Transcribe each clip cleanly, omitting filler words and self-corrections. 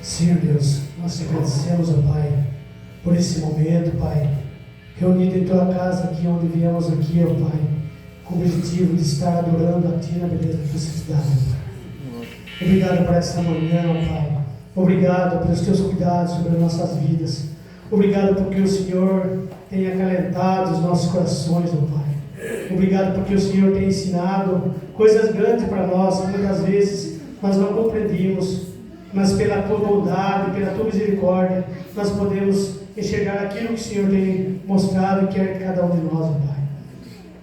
Senhor Deus, nós te agradecemos, ó Pai, por esse momento, Pai, reunido em Tua casa aqui, onde viemos aqui, ó Pai, com o objetivo de estar adorando a Ti na beleza que você te dá, Pai. Obrigado por essa manhã, ó Pai. Obrigado pelos Teus cuidados sobre as nossas vidas. Obrigado porque o Senhor tem acalentado os nossos corações, ó Pai. Obrigado porque o Senhor tem ensinado coisas grandes para nós, que muitas vezes nós não compreendimos, mas pela Tua bondade, pela Tua misericórdia, nós podemos enxergar aquilo que o Senhor tem mostrado e quer de cada um de nós, ó Pai.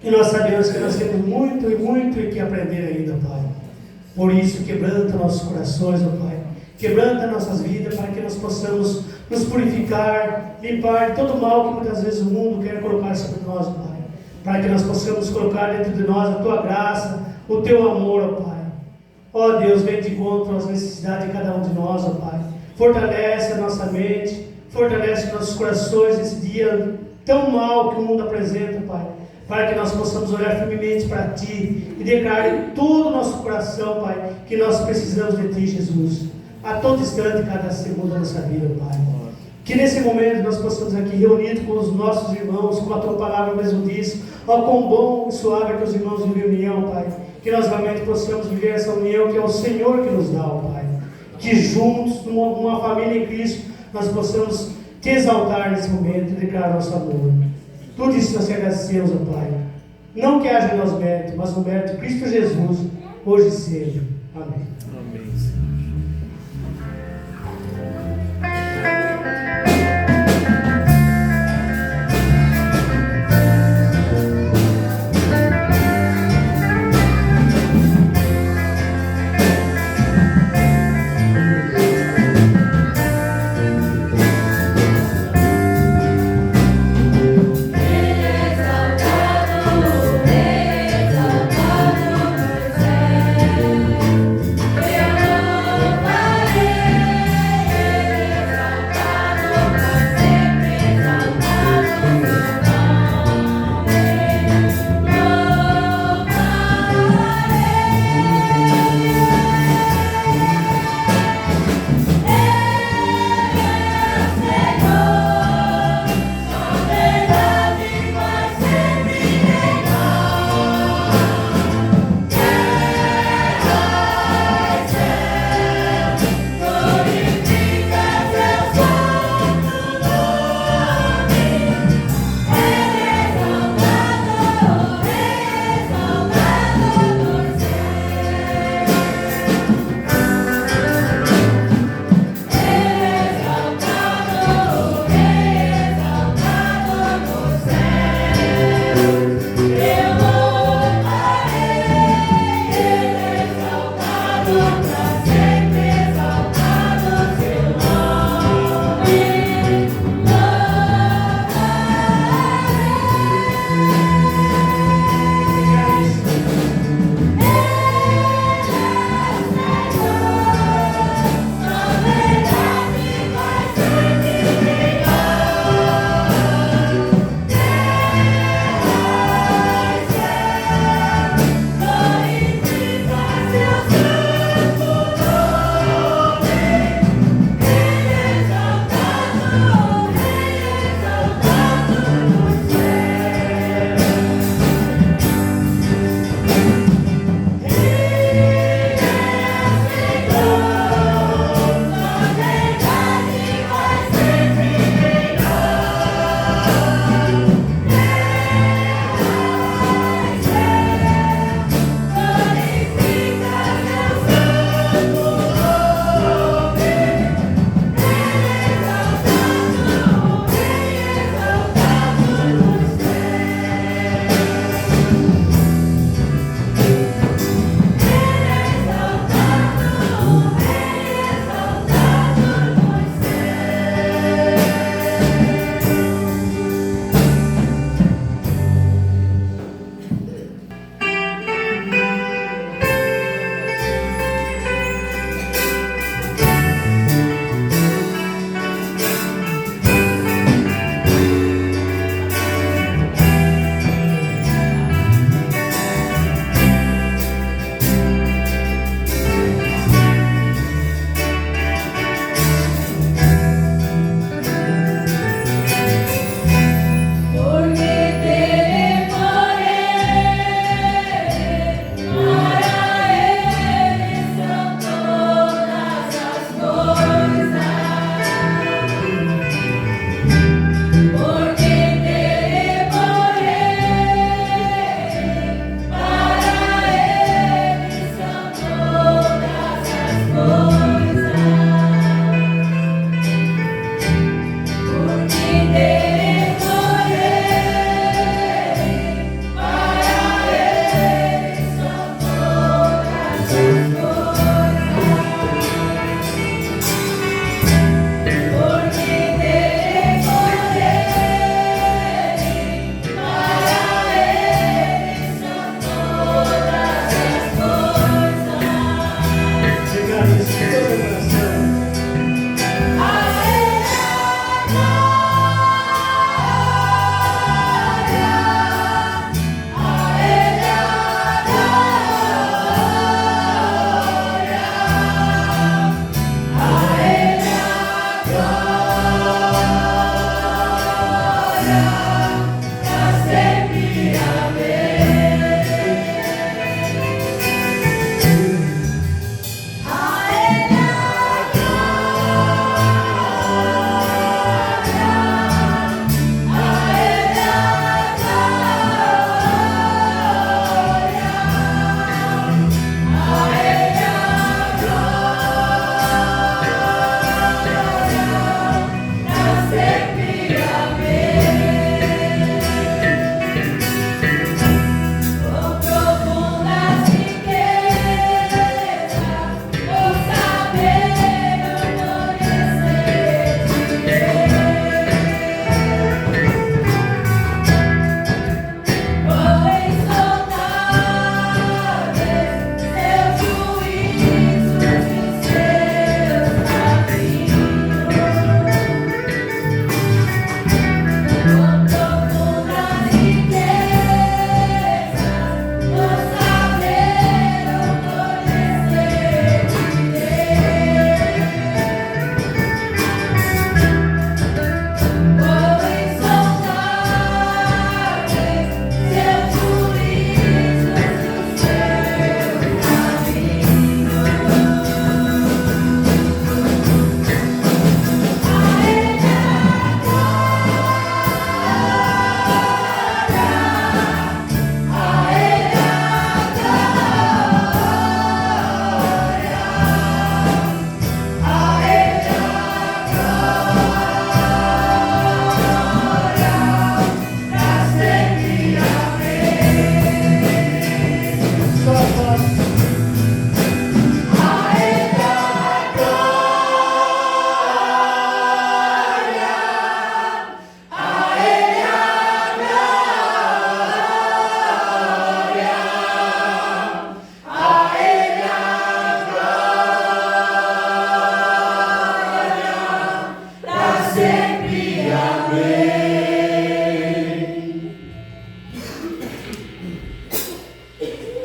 E nós sabemos que nós temos muito e muito que aprender ainda, Pai. Por isso, quebranta nossos corações, ó Pai. Quebranta nossas vidas para que nós possamos nos purificar, limpar todo o mal que muitas vezes o mundo quer colocar sobre nós, Pai. Para que nós possamos colocar dentro de nós a Tua graça, o Teu amor, ó Pai. Ó Deus, vem de encontro às necessidades de cada um de nós, ó Pai. Fortalece a nossa mente, fortalece nossos corações nesse dia tão mal que o mundo apresenta, Pai. Para que nós possamos olhar firmemente para Ti e declarar em todo o nosso coração, Pai, que nós precisamos de Ti, Jesus. A todo instante, cada segundo da nossa vida, Pai. Que nesse momento nós possamos aqui reunidos com os nossos irmãos, como a Tua palavra mesmo diz, ó quão bom e suave é que os irmãos vivem união, Pai. Que nós realmente possamos viver essa união que é o Senhor que nos dá, ó Pai. Que juntos, numa família em Cristo, nós possamos Te exaltar nesse momento e declarar nosso amor. Tudo isso nós te agradecemos, ó Pai. Não que haja em nós mérito, mas no mérito de Cristo Jesus, hoje e sempre. Amém. Amém. Eu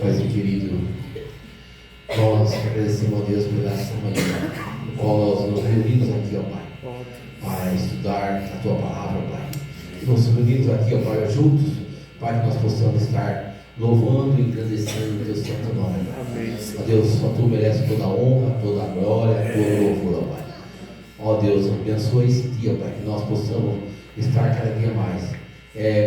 Paizinho querido, nós agradecemos a Deus por essa manhã, no qual nós nos reunimos aqui, ó Pai, para estudar a Tua palavra, Pai. Nos reunimos aqui, ó Pai, juntos, para que nós possamos estar louvando e engrandecendo o Teu santo nome. Amém. Ó Deus, só Tu mereces toda a honra, toda a glória, todo o louvor, ó Pai. Ó Deus, abençoa esse dia, Pai, que nós possamos estar cada dia mais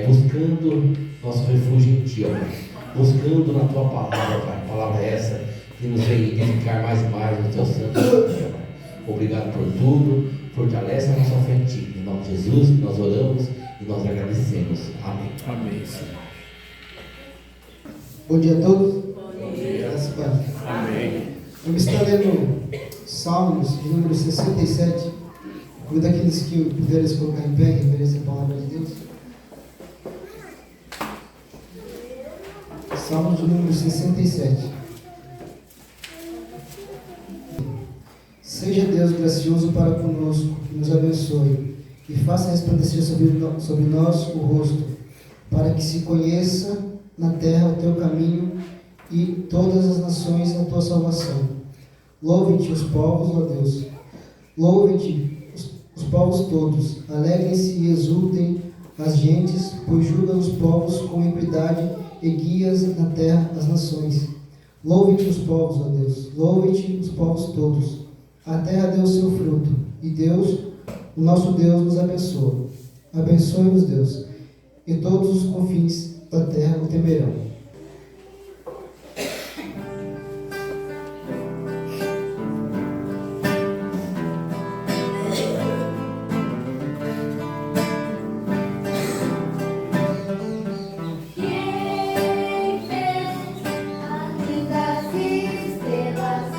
buscando nosso refúgio em Ti, ó Pai. Buscando na Tua palavra, Pai. Palavra essa que nos vem edificar mais e mais no Teu santo nome, Pai. Obrigado por tudo. Fortalece a nossa fé em Ti. Em nome de Jesus, que nós oramos e nós agradecemos. Amém. Amém, Senhor. Bom dia a todos. Bom dia. Amém. Vamos estar lendo Salmos, de número 67. Convido aqueles que puderem se colocar em pé e reverência a palavra de Deus. Salmos de número 67. Seja Deus gracioso para conosco, que nos abençoe, e faça resplandecer sobre nós o rosto, para que se conheça na terra o teu caminho e todas as nações a tua salvação. Louvem-te os povos, ó Deus. Louvem-te os povos todos. Alegrem-se e exultem as gentes, pois julga os povos com equidade e guias na terra as nações. Louvem-te os povos, ó Deus. Louvem-te os povos todos. A terra deu o seu fruto, e Deus, o nosso Deus, nos abençoa. Abençoe-nos, Deus, e todos os confins da terra o temerão. Quem fez as lindas estrelas?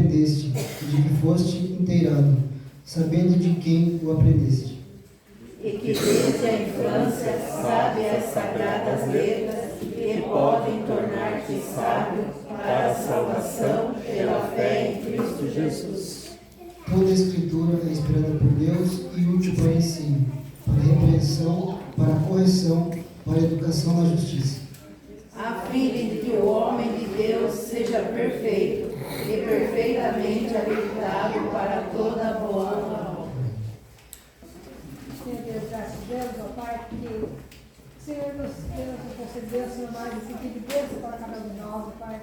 aprendeste e de que foste inteirado, sabendo de quem o aprendeste. E que desde a infância sabe as sagradas letras que podem tornar-te sábio para a salvação pela fé em Cristo Jesus. Toda a Escritura é inspirada por Deus e útil para ensino, para repreensão, para correção, para educação na justiça, A fim de que o homem de Deus seja perfeito e perfeitamente habilitado para toda boa obra. Senhor Deus, graças a Deus, ó Pai, porque o Senhor nos concedeu, Senhor, mais esse tipo de bênção para cada um de nós, ó Pai.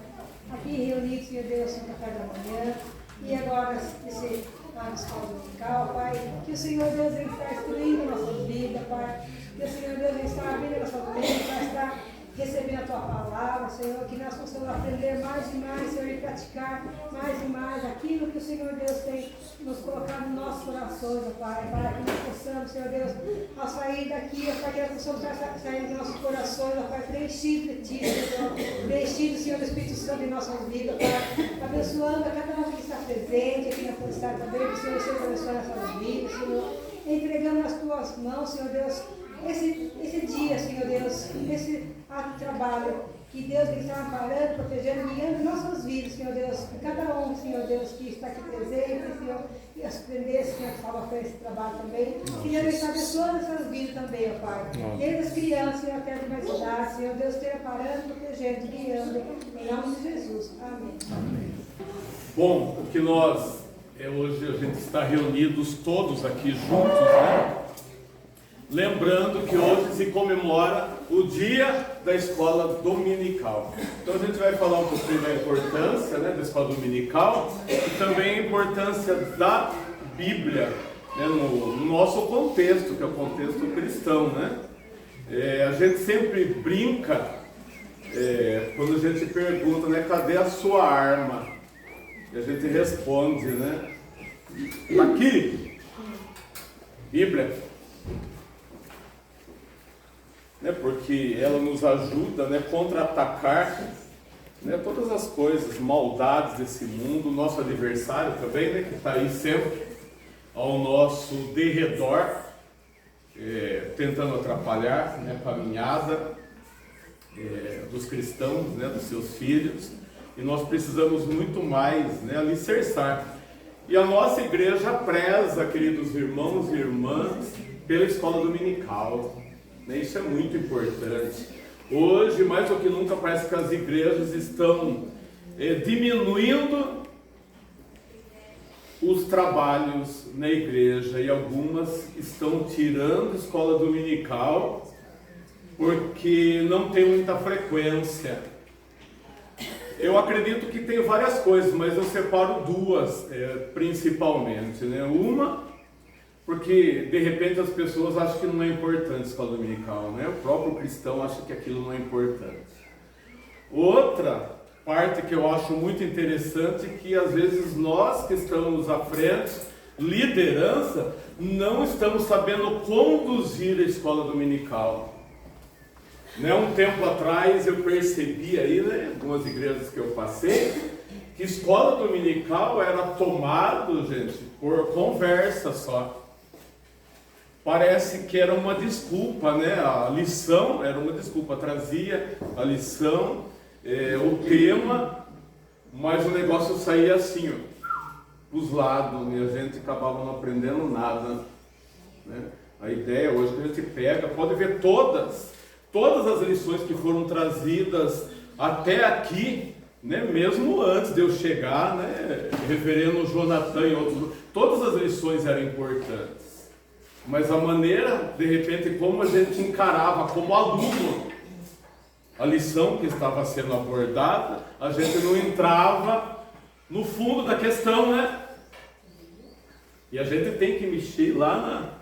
Aqui reunidos, Senhor Deus, no café da manhã, e agora esse lá na escola dominical, Pai, que o Senhor Deus ele está instruindo a nossa vida, Pai, que o Senhor Deus ele está abrindo a nossa mente, para estar recebendo a Tua palavra, Senhor, que nós possamos aprender mais e mais, Senhor, e praticar mais e mais aquilo que o Senhor Deus tem nos colocado nos nossos corações, ó Pai, para que nós possamos, Senhor Deus, ao sair daqui, ó Pai, que nós possamos sair dos nossos corações, ó Pai, preenchidos de Ti, Senhor, preenchidos, Senhor, do Espírito Santo em nossas vidas, Pai, abençoando a cada um que está presente aqui na Força também, que o Senhor seja abençoando as nossas vidas, Senhor, entregando nas Tuas mãos, Senhor Deus, esse dia, Senhor Deus, esse ato de trabalho, que Deus está amparando, protegendo, guiando nossas vidas, Senhor Deus, que cada um, Senhor Deus, que está aqui presente, Senhor, e as aprender, Senhor, que fala para esse trabalho também, que Deus está abençoando essas vidas também, ó Pai, desde as crianças, Senhor, até as mais idades, Senhor Deus, esteja parando, protegendo, guiando, em nome de Jesus. Amém. Amém. Bom, o que nós, hoje a gente está reunidos todos aqui juntos, né? Lembrando que hoje se comemora o dia da escola dominical. Então a gente vai falar um pouquinho da importância, né, da escola dominical e também a importância da Bíblia, né, no nosso contexto, que é o contexto cristão, né? A gente sempre brinca quando a gente pergunta, né, cadê a sua arma? E a gente responde, né? Aqui, Bíblia. Né, porque ela nos ajuda, né, contra-atacar, né, todas as coisas, maldades desse mundo, nosso adversário também, né, que está aí sempre ao nosso derredor, tentando atrapalhar, né, a caminhada dos cristãos, né, dos seus filhos, e nós precisamos muito mais, né, alicerçar. E a nossa igreja preza, queridos irmãos e irmãs, pela escola dominical. Isso é muito importante. Hoje, mais do que nunca, parece que as igrejas estão diminuindo os trabalhos na igreja e algumas estão tirando a escola dominical porque não tem muita frequência. Eu acredito que tem várias coisas, mas eu separo duas principalmente, né? Uma, porque de repente as pessoas acham que não é importante a escola dominical, né? O próprio cristão acha que aquilo não é importante. Outra parte que eu acho muito interessante é que às vezes nós que estamos à frente, liderança, não estamos sabendo conduzir a escola dominical. Né? Um tempo atrás eu percebi aí, né, em algumas igrejas que eu passei, que escola dominical era tomado, gente, por conversa só. Parece que era uma desculpa, né? A lição era uma desculpa, trazia a lição, o tema, mas o negócio saía assim, ó, os lados, e a gente acabava não aprendendo nada, né? A ideia hoje que a gente pega, pode ver todas as lições que foram trazidas até aqui, né? Mesmo antes de eu chegar, né? Reverendo Jonathan e outros, todas as lições eram importantes. Mas a maneira, de repente, como a gente encarava como aluno a lição que estava sendo abordada, a gente não entrava no fundo da questão, né? E a gente tem que mexer lá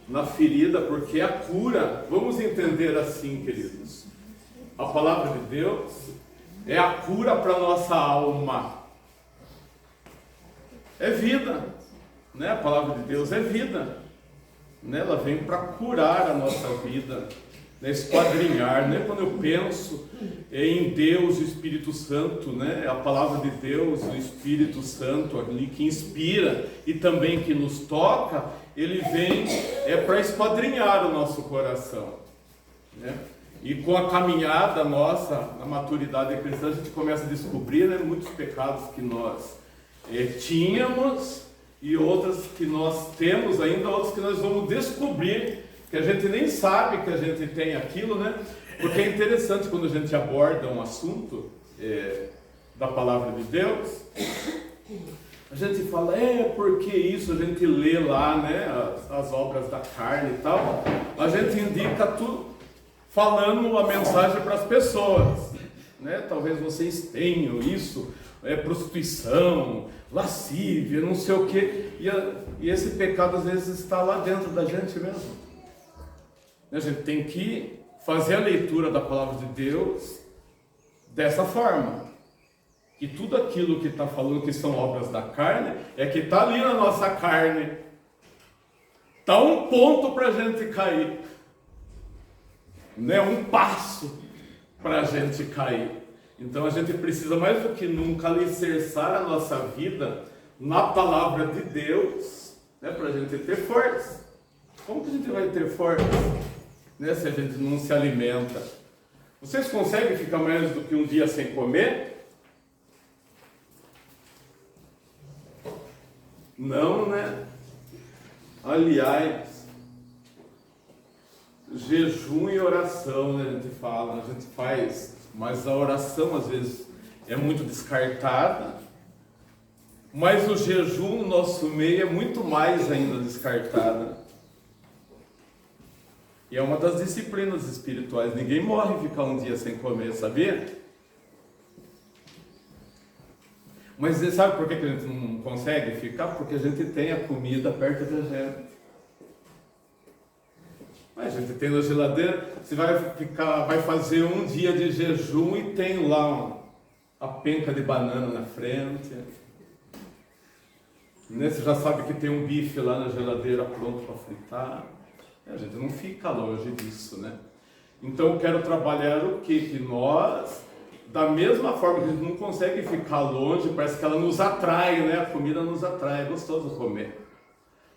na ferida, porque a cura, vamos entender assim, queridos, a palavra de Deus é a cura para a nossa alma, é vida. Né? A palavra de Deus é vida, né? Ela vem para curar a nossa vida. né? Esquadrinhar, né? Quando eu penso em Deus, o Espírito Santo, né? A palavra de Deus, o Espírito Santo ali que inspira e também que nos toca, ele vem para esquadrinhar o nosso coração, né? E com a caminhada nossa, na maturidade cristã, a gente começa a descobrir, né, muitos pecados que nós tínhamos e outros que nós temos ainda, outros que nós vamos descobrir, que a gente nem sabe que a gente tem aquilo, né? Porque é interessante quando a gente aborda um assunto da palavra de Deus, a gente fala, porque isso, a gente lê lá, né, as obras da carne e tal, a gente indica tudo, falando a mensagem para as pessoas, né? Talvez vocês tenham isso, prostituição, lascívia, não sei o quê, e esse pecado às vezes está lá dentro da gente mesmo. A gente tem que fazer a leitura da palavra de Deus dessa forma, que tudo aquilo que está falando que são obras da carne, que está ali na nossa carne, está um ponto para a gente cair, né? Um passo para a gente cair. Então a gente precisa mais do que nunca alicerçar a nossa vida na palavra de Deus, né? Para a gente ter força. Como que a gente vai ter força, né, se a gente não se alimenta? Vocês conseguem ficar mais do que um dia sem comer? Não, né? Aliás, jejum e oração, né, a gente fala, a gente faz, mas a oração às vezes é muito descartada, mas o jejum no nosso meio é muito mais ainda descartada. E é uma das disciplinas espirituais. Ninguém morre e fica um dia sem comer, sabia? Mas você sabe por que a gente não consegue ficar? Porque a gente tem a comida perto da gente. Mas a gente tem na geladeira, você vai fazer um dia de jejum e tem lá a penca de banana na frente. Né? Você já sabe que tem um bife lá na geladeira pronto para fritar. A gente não fica longe disso, né? Então eu quero trabalhar o quê? Que nós, da mesma forma que a gente não consegue ficar longe, parece que ela nos atrai, né? A comida nos atrai, é gostoso comer.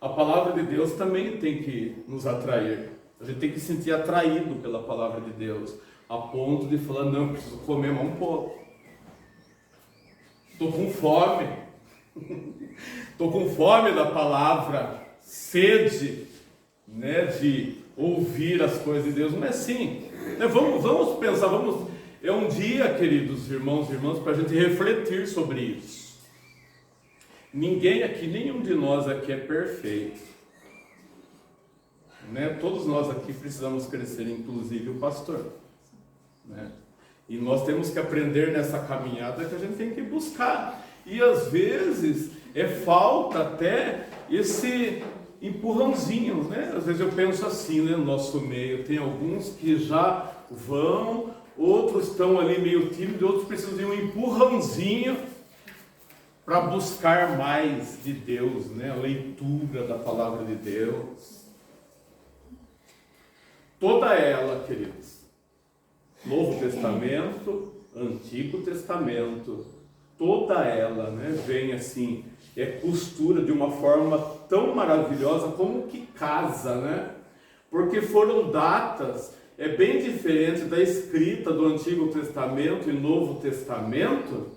A palavra de Deus também tem que nos atrair. A gente tem que se sentir atraído pela palavra de Deus, a ponto de falar, não, preciso comer mais um pouco. Estou com fome. Estou com fome da palavra, sede, né, de ouvir as coisas de Deus. Não é assim, né? Vamos pensar, é um dia, queridos irmãos e irmãs, para a gente refletir sobre isso. Ninguém aqui, nenhum de nós aqui é perfeito, né? Todos nós aqui precisamos crescer, inclusive o pastor, né? E nós temos que aprender nessa caminhada que a gente tem que buscar, e às vezes falta até esse empurrãozinho, né? Às vezes eu penso assim, né? No nosso meio tem alguns que já vão, outros estão ali meio tímidos, outros precisam de um empurrãozinho para buscar mais de Deus, né? A leitura da palavra de Deus. Toda ela, queridos, Novo Testamento, Antigo Testamento, toda ela, né, vem assim, costura de uma forma tão maravilhosa como que casa, né? Porque foram datas bem diferentes da escrita do Antigo Testamento e Novo Testamento,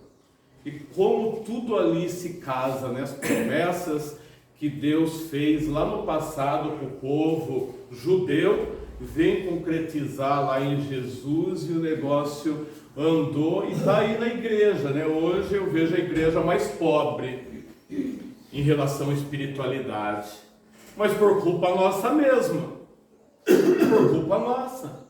e como tudo ali se casa, né? As promessas que Deus fez lá no passado para o povo judeu, vem concretizar lá em Jesus, e o negócio andou e está aí na igreja, né? Hoje eu vejo a igreja mais pobre em relação à espiritualidade, mas por culpa nossa mesma, por culpa nossa,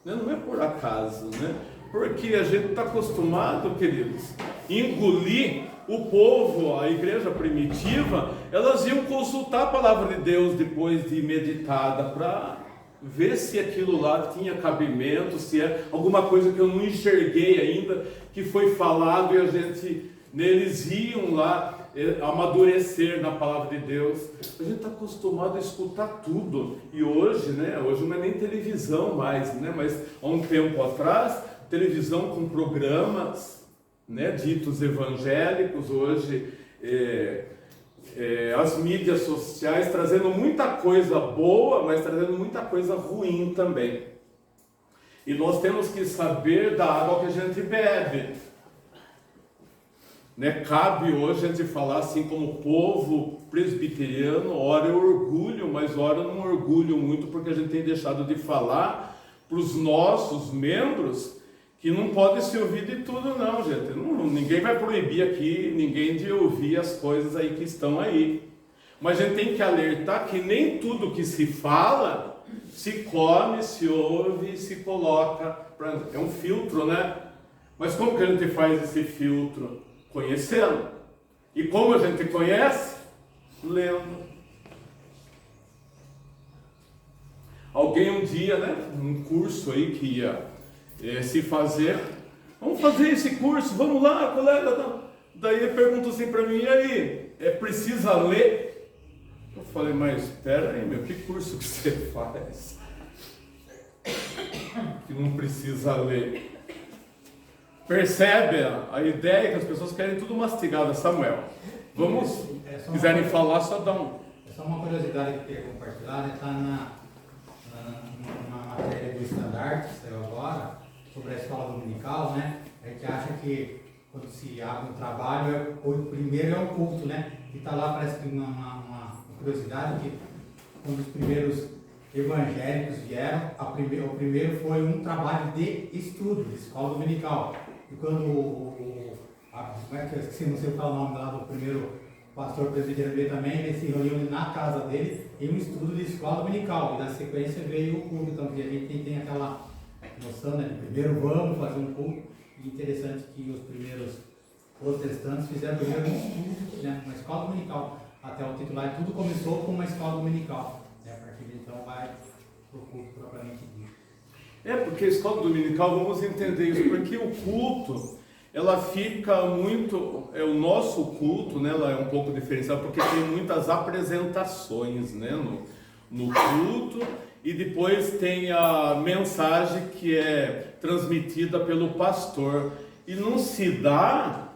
né? Não é por acaso, né? Porque a gente está acostumado, queridos, engolir o povo, a igreja primitiva, elas iam consultar a palavra de Deus depois de meditada, para ver se aquilo lá tinha cabimento, se é alguma coisa que eu não enxerguei ainda, que foi falado e a gente Eles iam lá amadurecer na palavra de Deus. A gente está acostumado a escutar tudo. E hoje, né? Hoje não é nem televisão mais, né? Mas há um tempo atrás, televisão com programas, né? Ditos evangélicos. Hoje, as mídias sociais trazendo muita coisa boa, mas trazendo muita coisa ruim também. E nós temos que saber da água que a gente bebe. Né? Cabe hoje a gente falar assim como povo presbiteriano, ora eu orgulho, mas ora eu não orgulho muito, porque a gente tem deixado de falar para os nossos membros que não pode se ouvir de tudo não, gente. Ninguém vai proibir aqui, ninguém de ouvir as coisas aí que estão aí. Mas a gente tem que alertar que nem tudo que se fala, se come, se ouve, se coloca. É um filtro, né? Mas como que a gente faz esse filtro? Conhecendo. E como a gente conhece? Lendo. Alguém um dia, né, um curso aí que ia se fazer, vamos fazer esse curso, vamos lá, colega. Daí ele perguntou assim para mim, e aí, precisa ler? Eu falei, mas espera aí, meu, que curso que você faz? Que não precisa ler. Percebe a ideia que as pessoas querem tudo mastigado, Samuel? Vamos, quiserem falar, só dá um. É só uma curiosidade que eu queria compartilhar, né? Está numa matéria do Standard, que saiu agora, sobre a escola dominical, né? A gente acha que quando se abre um trabalho, o primeiro é o culto, né? E está lá, parece que uma curiosidade, que quando os primeiros evangélicos vieram, o primeiro foi um trabalho de estudo, de escola dominical. E quando como é que eu esqueci, não sei qual é o nome lá do primeiro pastor presbiteriano veio também, ele se reuniu na casa dele em um estudo de escola dominical. E na sequência veio o culto. Então a gente tem aquela noção, né, de primeiro vamos fazer um culto. E interessante que os primeiros protestantes fizeram primeiro um estudo, né, uma escola dominical. Até o titular, tudo começou com uma escola dominical. Né, a partir de então vai para o culto propriamente dito. Porque a escola dominical, vamos entender isso, porque o culto, ela fica muito, o nosso culto, né, ela é um pouco diferenciado, porque tem muitas apresentações, né, no culto, e depois tem a mensagem que é transmitida pelo pastor, e não se dá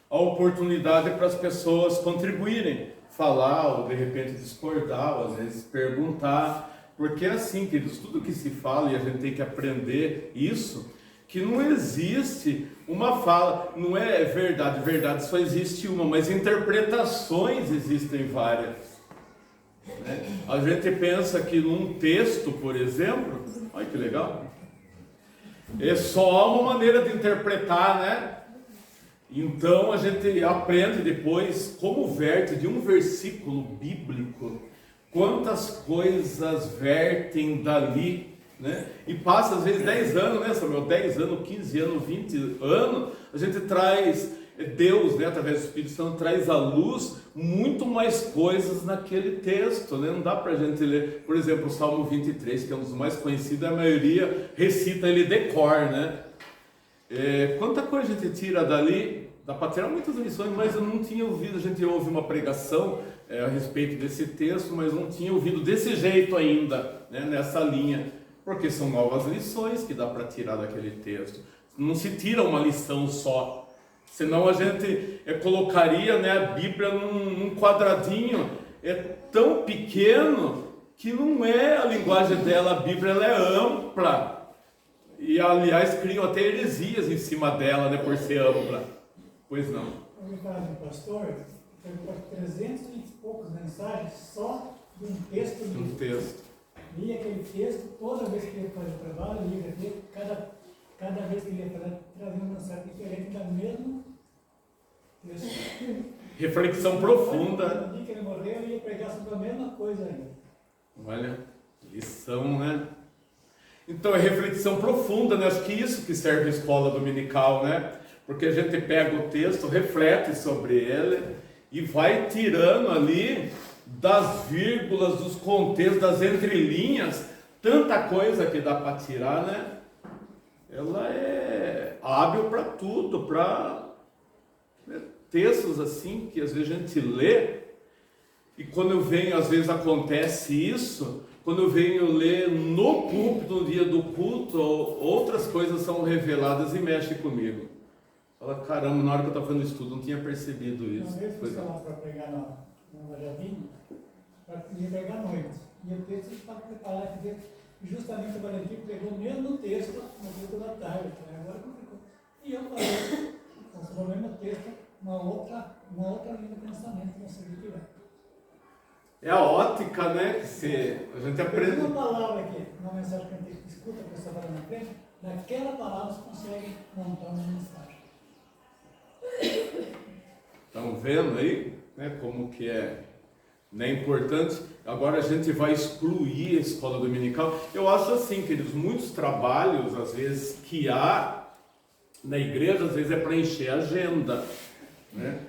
a oportunidade para as pessoas contribuírem, falar, ou de repente discordar, ou às vezes perguntar. Porque é assim, queridos, tudo que se fala, e a gente tem que aprender isso, que não existe uma fala, não é verdade, verdade só existe uma, mas interpretações existem várias. Né? A gente pensa que num texto, por exemplo, olha que legal, é só uma maneira de interpretar, né? Então a gente aprende depois como verte de um versículo bíblico, quantas coisas vertem dali, né? E passa às vezes 10 anos, né, Samuel? 10 anos, 15 anos, 20 anos, a gente traz, Deus, né, através do Espírito Santo, traz à luz muito mais coisas naquele texto, né? Não dá pra gente ler, por exemplo, o Salmo 23, que é um dos mais conhecidos, a maioria recita ele de cor, né? Quanta coisa a gente tira dali, dá para tirar muitas lições, mas eu não tinha ouvido, a gente ouve uma pregação a respeito desse texto, mas não tinha ouvido desse jeito ainda, né, nessa linha, porque são novas lições que dá para tirar daquele texto. Não se tira uma lição só, senão a gente colocaria, né, a Bíblia num quadradinho tão pequeno que não é a linguagem dela, a Bíblia ela é ampla. E, aliás, criam até heresias em cima dela, né, por ser ampla. Pois não. No caso do pastor, foi 300 e poucas mensagens só de um texto. De um texto. Lia aquele texto, toda vez que ele ia fazer o trabalho, lia aquele texto, cada vez que ele ia fazer, trazia uma mensagem diferente da mesma texto. Reflexão profunda. No dia que ele morreu, ele ia pregar sobre a mesma coisa ainda. Olha, lição, né? Então é reflexão profunda, né? Acho que isso que serve a escola dominical, né? Porque a gente pega o texto, reflete sobre ele e vai tirando ali das vírgulas, dos contextos, das entrelinhas, tanta coisa que dá para tirar, né? Ela é hábil para tudo, para textos assim que às vezes a gente lê, e quando eu venho, às vezes acontece isso, quando eu venho ler no púlpito, no dia do culto, outras coisas são reveladas e mexem comigo. Fala, caramba, na hora que eu estava fazendo estudo, não tinha percebido isso. Uma vez eu fui lá para pregar na Jardim, para pregar à noite. E o texto estava preparado, justamente o Valentim pegou o mesmo texto no culto da tarde. Agora complicou. E eu falei, sobre o mesmo texto, uma outra linha de pensamento que você viu tirar. É a ótica, né? Que a gente aprende. Uma palavra aqui, uma mensagem que a gente escuta, a pessoa falando na frente, daquela palavra você consegue montar uma mensagem. Estão vendo aí, né, como que é, né, importante. Agora a gente vai excluir a escola dominical. Eu acho assim, queridos, muitos trabalhos, às vezes, que há na igreja, às vezes é para encher a agenda, né?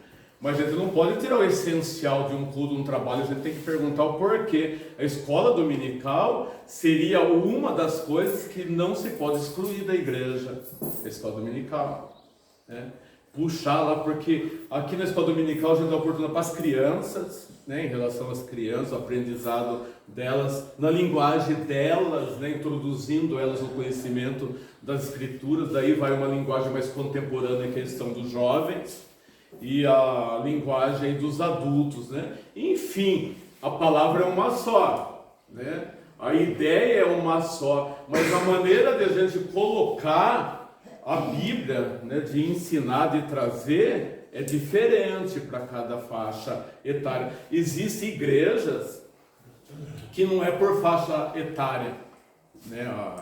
Mas a gente não pode tirar o essencial de um culto, de um trabalho, a gente tem que perguntar o porquê. A escola dominical seria uma das coisas que não se pode excluir da igreja, a escola dominical, né? Puxar lá, porque aqui na escola dominical a gente dá oportunidade para as crianças, né, em relação às crianças, o aprendizado delas, na linguagem delas, né, introduzindo elas no conhecimento das escrituras. Daí vai uma linguagem mais contemporânea, que é a questão dos jovens, e a linguagem dos adultos, né? Enfim, a palavra é uma só, né? A ideia é uma só, mas a maneira de a gente colocar a Bíblia, né, de ensinar, de trazer, é diferente para cada faixa etária. Existem igrejas que não é por faixa etária, né?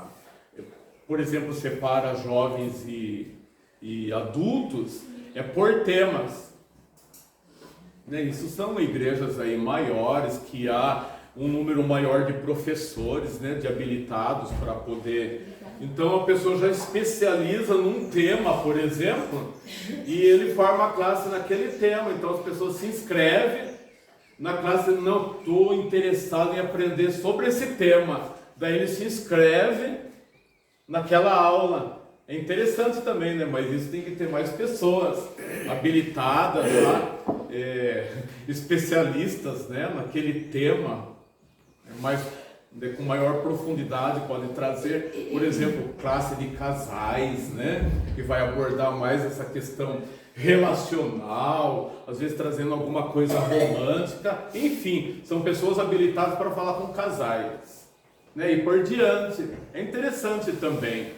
Por exemplo, separa jovens e adultos, é por temas, né? Isso são igrejas aí maiores, que há um número maior de professores, né, de habilitados para poder. Então a pessoa já especializa num tema, por exemplo, e ele forma a classe naquele tema. Então as pessoas se inscrevem na classe, não estou interessado em aprender sobre esse tema. Daí ele se inscreve naquela aula. É interessante também, né? Mas isso tem que ter mais pessoas habilitadas lá, especialistas, né, naquele tema, mas com maior profundidade. Pode trazer, por exemplo, classe de casais, né, que vai abordar mais essa questão relacional, às vezes trazendo alguma coisa romântica. Enfim, são pessoas habilitadas para falar com casais, né, e por diante. É interessante também,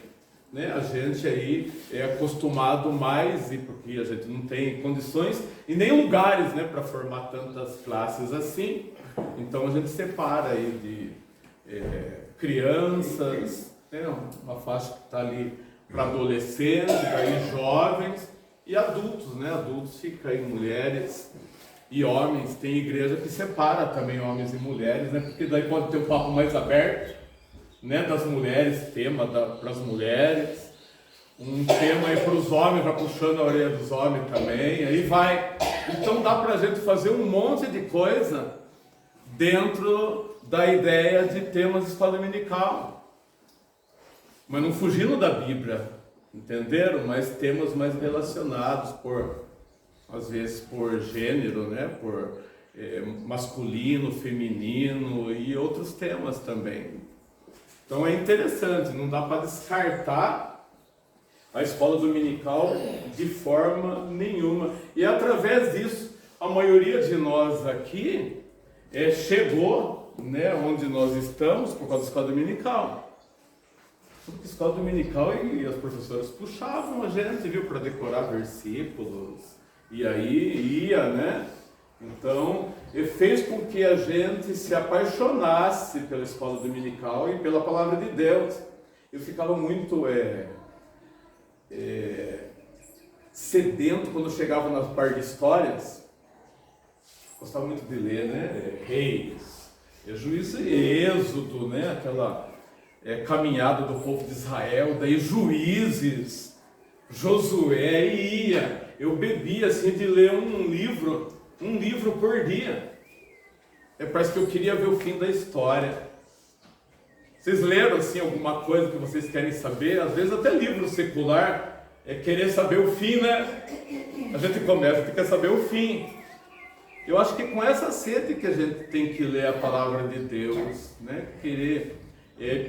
né? A gente aí é acostumado mais, e porque a gente não tem condições e nem lugares, né, para formar tantas classes assim. Então a gente separa aí de crianças, né, uma faixa que está ali para adolescentes, aí jovens e adultos, né? Adultos fica aí mulheres e homens. Tem igreja que separa também homens e mulheres, né? Porque daí pode ter um papo mais aberto, né, das mulheres, tema para as mulheres, um tema aí para os homens, vai puxando a orelha dos homens também, aí vai. Então dá para a gente fazer um monte de coisa dentro da ideia de temas de escola dominical, mas não fugindo da Bíblia, entenderam? Mas temas mais relacionados às vezes por gênero, né, por masculino, feminino e outros temas também. Então é interessante, não dá para descartar a escola dominical de forma nenhuma. E através disso, a maioria de nós aqui chegou, né, onde nós estamos por causa da escola dominical. Porque a escola dominical e as professoras puxavam a gente, viu, para decorar versículos. E aí ia, né? Então, fez com que a gente se apaixonasse pela escola dominical e pela palavra de Deus. Eu ficava muito sedento quando chegava nas partes de histórias. Gostava muito de ler, né? Reis, Juízo e Êxodo, né? Aquela caminhada do povo de Israel, daí Juízes, Josué, e ia. Eu bebia assim de ler um livro por dia. Parece que eu queria ver o fim da história. Vocês leram assim alguma coisa que vocês querem saber? Às vezes até livro secular, é querer saber o fim, né? A gente começa a querer saber o fim. Eu acho que com essa sede que a gente tem que ler a palavra de Deus, né? Querer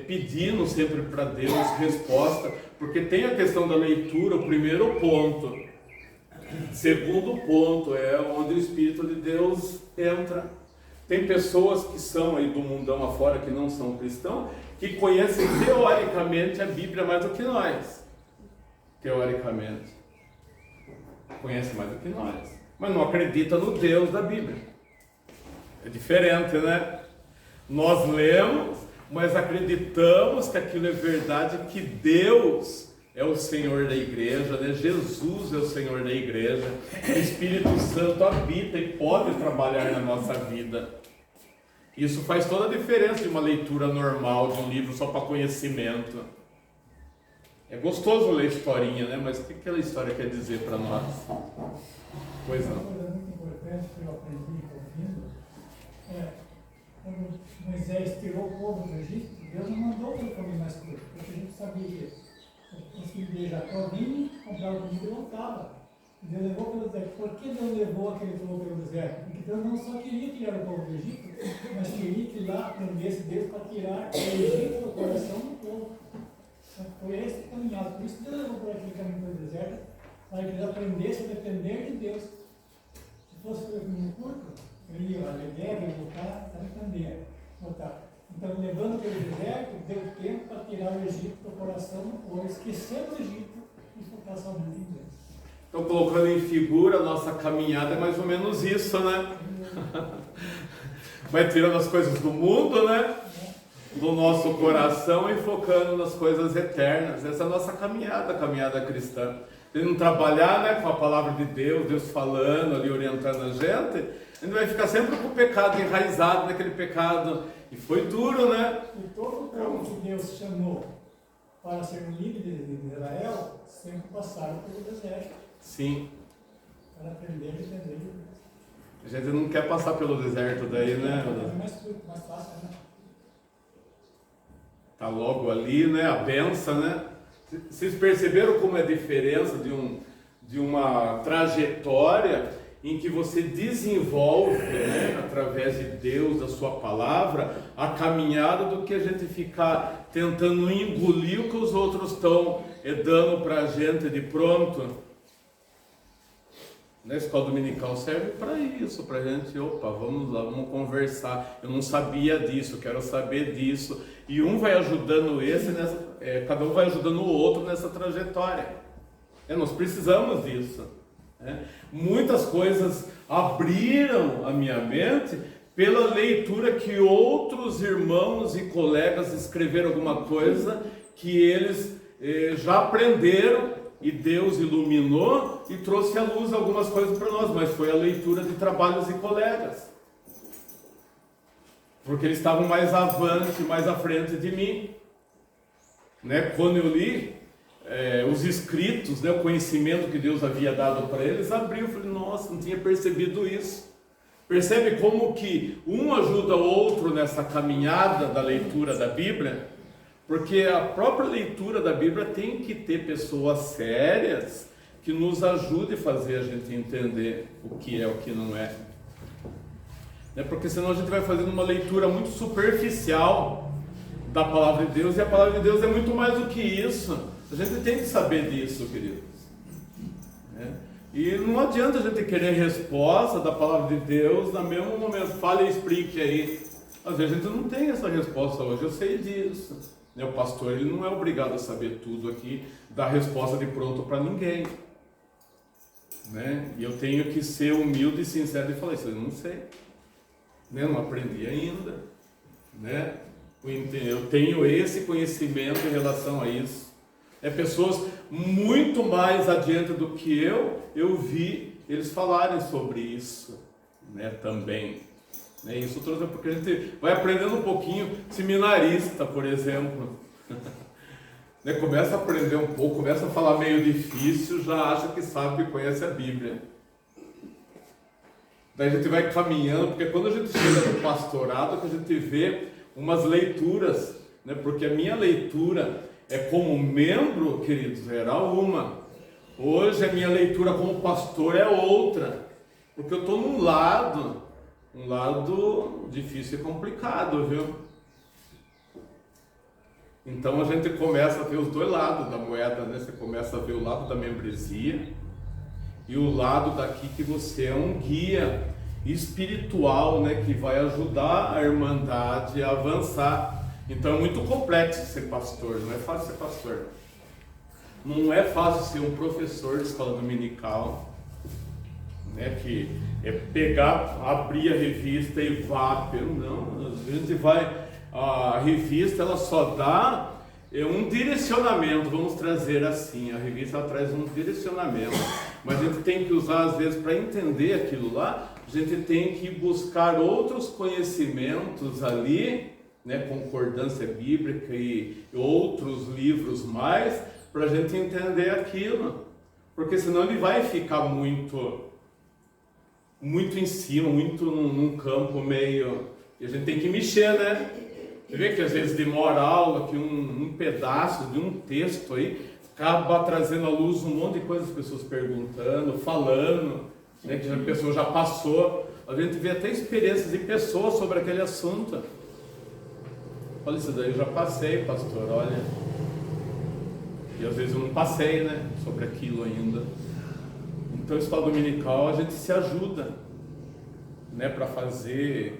pedindo sempre para Deus resposta, porque tem a questão da leitura, o primeiro ponto. Segundo ponto é onde o Espírito de Deus entra. Tem pessoas que são aí do mundão afora, que não são cristãos, que conhecem teoricamente a Bíblia mais do que nós. Teoricamente. Conhecem mais do que nós. Mas não acredita no Deus da Bíblia. É diferente, né? Nós lemos, mas acreditamos que aquilo é verdade, que Deus é o Senhor da igreja, né? Jesus é o Senhor da igreja, o Espírito Santo habita e pode trabalhar na nossa vida. Isso faz toda a diferença de uma leitura normal, de um livro só para conhecimento. É gostoso ler historinha, né? Mas o que aquela história quer dizer para nós? Pois não. Uma coisa muito importante que eu aprendi ouvindo quando Moisés tirou o povo do Egito, Deus não mandou ele comer mais coisa, porque a gente sabia que os filhos de Jacó vinham, compravam comida e voltavam. Deus levou pelo deserto. Por que Deus levou aquele povo pelo deserto? Porque Deus não só queria tirar o povo do Egito, mas queria que lá aprendesse Deus para tirar o Egito do coração do povo. Foi esse caminhado. Por isso que Deus levou por aquele caminho pelo deserto, para que eles aprendessem a depender de Deus. Se fosse pelo caminho curto, ele ia ler guerra, ia voltar, voltar. Então, levando pelo deserto, deu tempo para tirar o Egito do coração do povo, esquecer o Egito e focar somente em Deus. Então, colocando em figura, a nossa caminhada é mais ou menos isso, né? Vai tirando as coisas do mundo, né? Do nosso coração e focando nas coisas eternas. Essa é a nossa caminhada, a caminhada cristã. Tendo trabalhar, né, com a palavra de Deus, Deus falando ali, orientando a gente vai ficar sempre com o pecado enraizado naquele pecado. E foi duro, né? E todo o povo que Deus chamou para ser o líder de Israel, sempre passaram pelo deserto. Sim. Para aprender a entender Deus. A gente não quer passar pelo deserto daí, né? É mais fácil, né? Tá logo ali, né? A benção, né? Vocês perceberam como é a diferença de uma trajetória em que você desenvolve, né, através de Deus, da sua palavra, a caminhada, do que a gente ficar tentando engolir o que os outros estão dando para a gente de pronto. Na escola dominical serve para isso, para a gente, vamos lá, vamos conversar. Eu não sabia disso, quero saber disso. E um vai ajudando cada um vai ajudando o outro nessa trajetória. Nós precisamos disso. Muitas coisas abriram a minha mente pela leitura que outros irmãos e colegas escreveram alguma coisa que eles já aprenderam e Deus iluminou e trouxe à luz algumas coisas para nós, mas foi a leitura de trabalhos e colegas, porque eles estavam mais avante, mais à frente de mim, né? Quando eu li os escritos, né, o conhecimento que Deus havia dado para eles, abriu, eu falei, nossa, não tinha percebido isso. Percebe como que um ajuda o outro nessa caminhada da leitura da Bíblia? Porque a própria leitura da Bíblia tem que ter pessoas sérias que nos ajudem a fazer a gente entender o que é, o que não é. Porque senão a gente vai fazendo uma leitura muito superficial da palavra de Deus, e a palavra de Deus é muito mais do que isso. A gente tem que saber disso, queridos. E não adianta a gente querer resposta da palavra de Deus no mesmo momento. Fale e explique aí. Às vezes a gente não tem essa resposta hoje, eu sei disso. O pastor, ele não é obrigado a saber tudo aqui, dar resposta de pronto para ninguém. E eu tenho que ser humilde e sincero e falar isso, eu não sei. Não aprendi ainda. Eu tenho esse conhecimento em relação a isso. Pessoas muito mais adiante do que eu vi eles falarem sobre isso, também. Isso trouxe porque a gente vai aprendendo um pouquinho. Seminarista, por exemplo, começa a aprender um pouco, começa a falar meio difícil, já acha que sabe, que conhece a Bíblia. Daí a gente vai caminhando, porque quando a gente chega no pastorado, que a gente vê umas leituras, porque a minha leitura como membro, queridos, era uma. Hoje a minha leitura como pastor é outra, porque eu estou num lado, um lado difícil e complicado, viu? Então a gente começa a ver os dois lados da moeda, né? Você começa a ver o lado da membresia e o lado daqui que você é um guia espiritual, né? Que vai ajudar a Irmandade a avançar. Então é muito complexo ser pastor, não é fácil ser pastor. Não é fácil ser um professor de escola dominical, né? Que é pegar, abrir a revista e vá, não, às vezes a revista ela só dá um direcionamento, vamos trazer assim, a revista ela traz um direcionamento, mas a gente tem que usar às vezes para entender aquilo lá, a gente tem que buscar outros conhecimentos ali, né? Concordância bíblica e outros livros mais, para a gente entender aquilo, porque senão ele vai ficar muito em cima, muito num campo meio, e a gente tem que mexer, né? Você vê que às vezes demora aula, que um pedaço de um texto aí acaba trazendo à luz um monte de coisas, as pessoas perguntando, falando, né? Que a pessoa já passou, a gente vê até experiências de pessoas sobre aquele assunto. Olha, isso daí eu já passei, pastor, olha. E às vezes eu não passei, né, sobre aquilo ainda. Então, escola dominical, a gente se ajuda, né, para fazer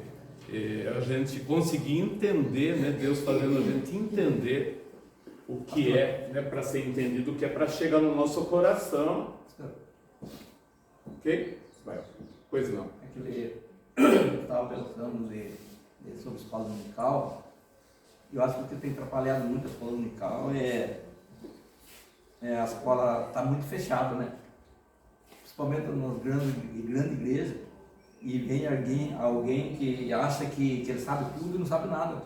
a gente conseguir entender, né, Deus fazendo a gente entender o que é, né, para ser entendido, o que é para chegar no nosso coração. Ok? Pois não. Eu estava pensando sobre escola dominical. Eu acho que o que tem atrapalhado muito a escola dominical a escola está muito fechada, né? Principalmente nas grandes igrejas, e vem alguém que acha que ele sabe tudo e não sabe nada.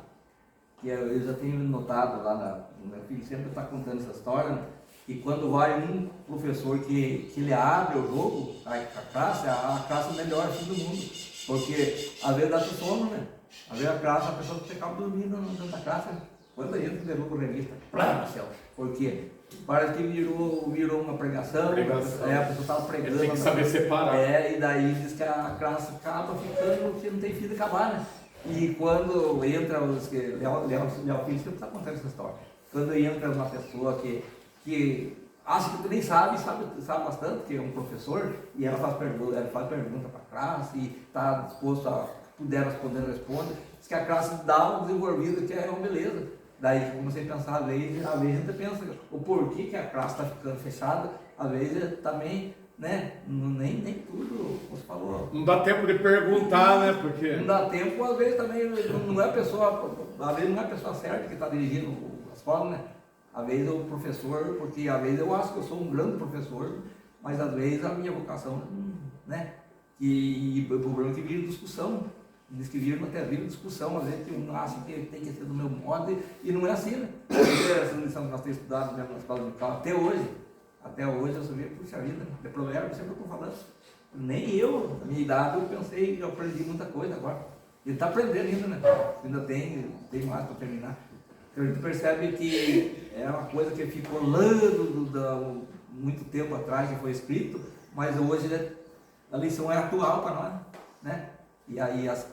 Que eu já tenho notado lá, meu filho sempre está contando essa história, né? E quando vai um professor que ele abre o jogo, a classe melhora todo mundo, porque às vezes dá sono, né? Às vezes a pessoa acaba dormindo dentro da classe, quando ele levou para a revista, porque parece que virou uma pregação. A pessoa estava pregando. Tem que saber separar. E daí diz que a classe acaba ficando que não tem fim de acabar, né? E quando entra os que. Léo Filho sempre está contando essa história. Quando entra uma pessoa que acha que tu nem sabe bastante, que é um professor, e ela faz pergunta para a classe, e está disposto a puder responder, responde, diz que a classe dá um desenvolvido que é uma beleza. Daí comecei a pensar, às vezes a gente pensa o porquê que a classe está ficando fechada, às vezes também, né, nem tudo, você falou. Não dá tempo de perguntar, né, porque... Não dá tempo, às vezes também não é a pessoa certa que está dirigindo a escola, né, às vezes o professor, porque às vezes eu acho que eu sou um grande professor, mas às vezes a minha vocação, né, e o problema é que vira discussão. Diz que viram até vir discussão, às vezes um acha que tem que ser do meu modo, e não é assim, né? Essa lição que nós temos estudado mesmo na escola dominical, até hoje eu só vi, puxa vida, de provérbio, sempre estou falando. Nem eu, na minha idade, eu pensei, eu aprendi muita coisa agora. Ele está aprendendo ainda, né? Ainda tem mais para terminar. Então a gente percebe que é uma coisa que ficou lá muito tempo atrás, que foi escrito, mas hoje a lição é atual para nós, né? E aí as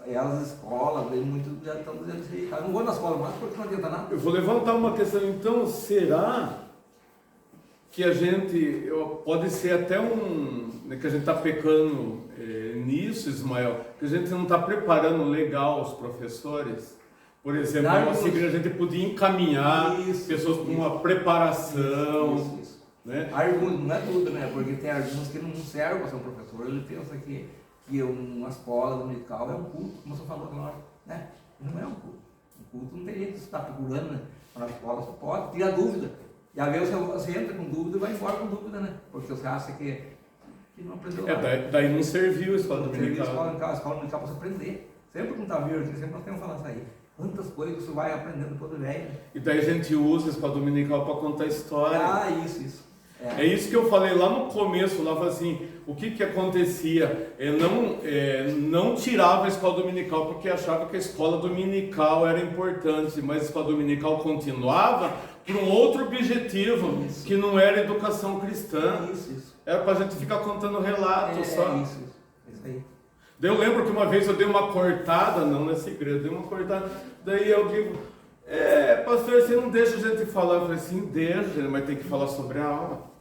escolas, muito já estão dizendo assim, eu não vou na escola mais porque não adianta nada. Eu vou levantar uma questão, então, será que a gente, pode ser até que a gente está pecando nisso, Ismael, que a gente não está preparando legal os professores? Por exemplo, a nossa igreja, a gente podia encaminhar pessoas com uma preparação. Isso. Né? Alguns, não é tudo, né? Porque tem alguns que não servem para ser um professor, ele pensa que uma escola dominical é um culto, como você falou agora, né? Não é um culto. Um culto não tem jeito de estar procurando, né? Na escola você pode, tira dúvida. E às vezes você entra com dúvida e vai embora com dúvida, né? Porque você acha que não aprendeu nada. Daí não serviu a escola dominical. A escola dominical para você aprender. Sempre que não está vindo aqui, sempre nós temos falado isso aí. Quantas coisas que você vai aprendendo todo velho. E daí a gente usa a escola dominical para contar história. Isso. É isso que eu falei lá no começo, lá assim, o que acontecia? Não tirava a escola dominical porque achava que a escola dominical era importante, mas a escola dominical continuava para um outro objetivo, que não era educação cristã. Isso. Era para a gente ficar contando relatos só. Isso aí. Daí eu lembro que uma vez eu dei uma cortada, não nessa igreja, eu dei uma cortada, daí eu digo, pastor, você não deixa a gente falar? Eu falei assim, deixa, mas tem que falar sobre a aula.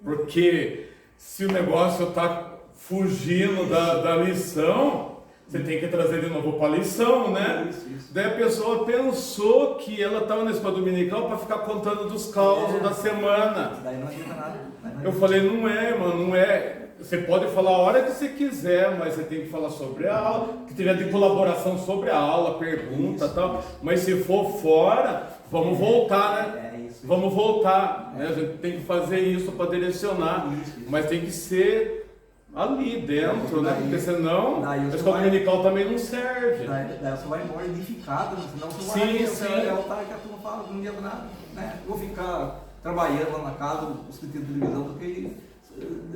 Porque se o negócio está fugindo da lição, você tem que trazer de novo para a lição, né? Isso. Daí a pessoa pensou que ela estava na escola dominical para ficar contando dos causos da semana. Daí não adianta nada. Eu falei, não é, mano, não é. Você pode falar a hora que você quiser, mas você tem que falar sobre a aula, que tiver de colaboração sobre a aula, pergunta e tal. Mas se for fora, vamos voltar, né? Vamos voltar. Né? A gente tem que fazer isso para direcionar. Mas tem que ser ali dentro, né? Porque senão a escola dominical também não serve. Daí você vai embora edificado, senão você vai é o tal que a turma fala, não adianta nada. Né? Vou ficar trabalhando lá na casa, assistindo televisão, porque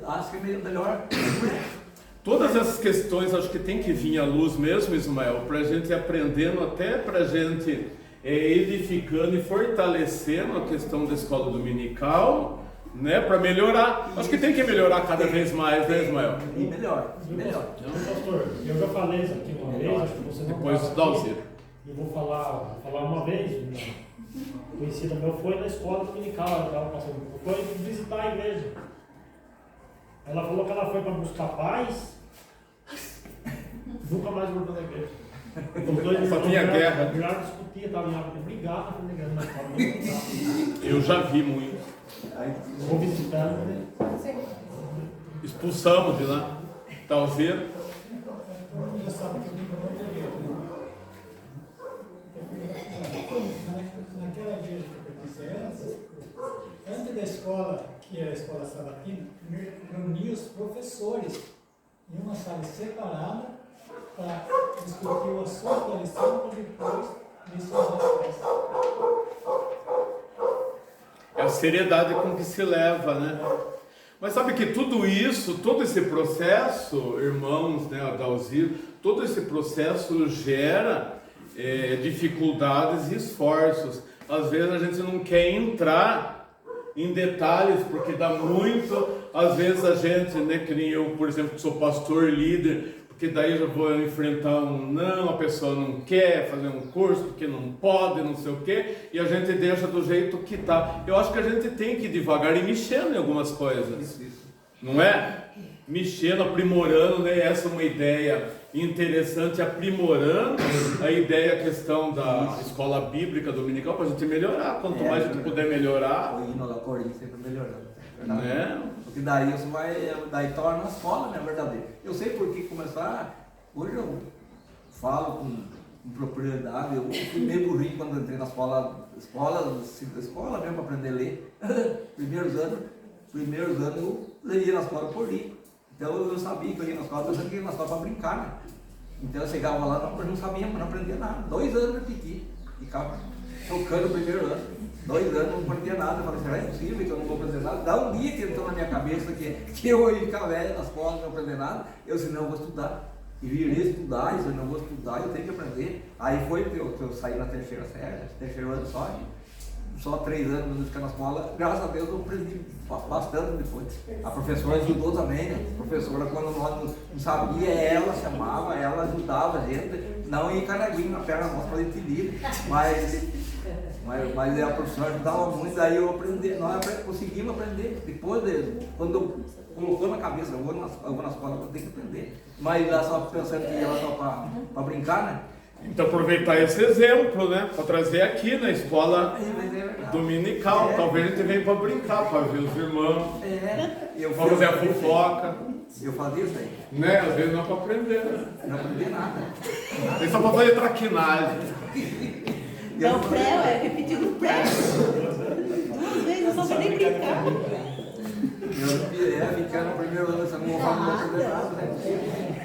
acho que é melhor. Todas essas questões acho que tem que vir à luz mesmo, Ismael, para a gente ir aprendendo, até para a gente edificando e fortalecendo a questão da escola dominical, né, para melhorar. Acho que tem que melhorar cada vez mais, né, Ismael? E melhor. Não, pastor, eu já falei isso aqui uma vez, acho que você não depois dá o zero. E vou falar uma vez, conhecida meu foi na escola dominical, foi visitar a igreja. Ela falou que ela foi para buscar paz, nunca mais voltou na igreja. Os dois só tinha guerra. Já discutia, estava brigado na igreja, mas estava muito. Eu já vi muito. Vou visitar, né? Expulsamos de lá. Tá o zero. Naquela igreja que eu pertencia antes da escola, que era a escola sabatina, reunia os professores em uma sala separada para discutir o assunto da lição para depois licionar a festa. É a seriedade com que se leva, né? Mas sabe que tudo isso, todo esse processo, irmãos, né, Adalzir, todo esse processo gera dificuldades e esforços. Às vezes a gente não quer entrar em detalhes porque dá muito. Às vezes a gente, né, que nem eu, por exemplo, que sou pastor, líder, porque daí já vou enfrentar a pessoa não quer fazer um curso porque não pode, não sei o quê, e a gente deixa do jeito que tá. Eu acho que a gente tem que ir devagar e mexendo em algumas coisas, não é? Mexendo, aprimorando, né? Essa é uma ideia interessante, aprimorando a ideia, a questão da escola bíblica dominical, para a gente melhorar. Quanto mais a gente puder melhorar, o hino da Corinha sempre melhorando. Né? Porque daí você daí torna a escola, né, verdadeira. Eu sei por que começar. Hoje eu falo com propriedade. Eu fui meio burrinho quando entrei na escola mesmo para aprender a ler. Primeiros anos eu ia na escola por ler. Então eu sabia que eu ia na escola, pensando que eu ia na escola para brincar, né? Então eu chegava lá, não sabia, não aprendia nada. 2 anos eu repeti, ficava tocando o primeiro ano. 2 anos não aprendia nada. Eu falei, será impossível que eu não vou aprender nada? Dá um dia que entrou na minha cabeça que eu ia ficar velho na escola, não aprender nada. Eu disse, não, eu vou estudar. E virei estudar, eu não vou estudar, eu tenho que aprender. Aí foi que eu saí na terceira série, terceiro ano só 3 anos de ficar na escola. Graças a Deus eu aprendi bastante depois. A professora ajudou também, né? A professora, quando nós não sabia, ela chamava, ela ajudava a gente. Não ia caneguinho na perna nossa para a gente ir. Mas a professora ajudava muito, daí eu aprendi, nós conseguimos aprender. Depois, quando colocou na cabeça, eu vou na escola, eu tenho que aprender. Mas ela só pensando que ela só para brincar, né? Então aproveitar esse exemplo, né, para trazer aqui na escola dominical. Talvez a gente venha para brincar, para ver os irmãos, para fazer a fofoca. Eu fazia isso aí. Né? Às vezes não é para aprender, né? Não aprendi nada. É só para fazer traquinagem. Não, pré, é repetido pré. 2 vezes, eu só vou nem brincar. Eu fiquei no primeiro ano, essa não vou aprender nada, né?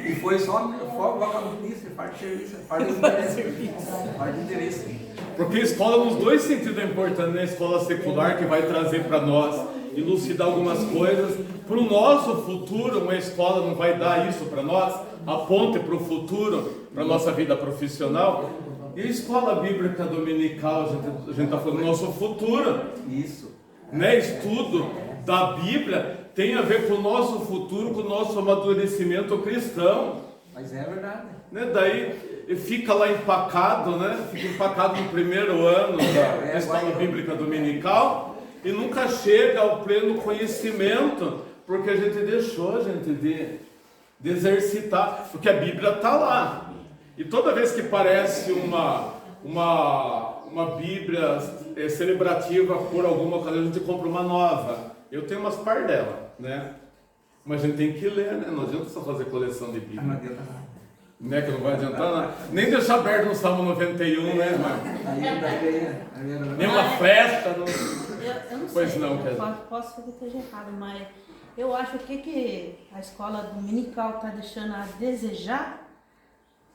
E foi só vagabundice, parte de interesse. Porque a escola, nos dois sentidos, é importante, né? A escola secular, que vai trazer para nós, elucidar algumas coisas. Para o nosso futuro, uma escola não vai dar isso para nós, a ponte para o futuro, para a nossa vida profissional. E a escola bíblica dominical, a gente está falando do nosso futuro. Isso. Né? Estudo da Bíblia tem a ver com o nosso futuro, com o nosso amadurecimento cristão. Mas é verdade. Né? Daí fica lá empacado, né? Fica empacado no primeiro ano da escola bíblica dominical e nunca chega ao pleno conhecimento, porque a gente deixou de exercitar, porque a Bíblia está lá. E toda vez que parece uma Bíblia celebrativa por alguma ocasião, a gente compra uma nova. Eu tenho umas par dela, né? Mas a gente tem que ler, né? Não adianta só fazer coleção de Bíblia. Não adianta nada. Né? Que não vai adiantar nada. Nem deixar aberto no Salmo 91, né, irmão? Nem uma festa. Não... Eu não pois sei. Não, quer dizer. Posso que eu esteja errado, mas eu acho que a escola dominical está deixando a desejar.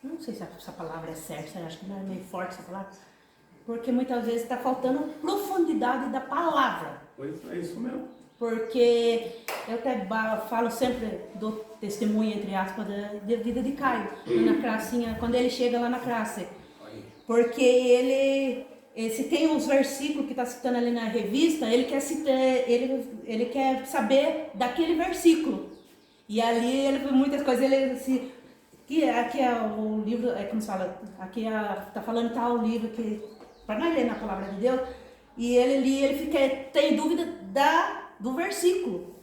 Não sei se essa palavra é certa, acho que não é meio forte essa palavra. Porque muitas vezes está faltando profundidade da palavra. Pois é, isso mesmo. Porque eu até falo sempre, dou testemunho, entre aspas, da vida de Caio, na classinha, quando ele chega lá na classe. Porque se tem uns versículos que está citando ali na revista, ele quer citar, ele quer saber daquele versículo. E ali, ele muitas coisas, ele se... Aqui é o livro, como se fala, aqui está falando tal livro que, para nós ler na palavra de Deus, e ele tem dúvida do versículo,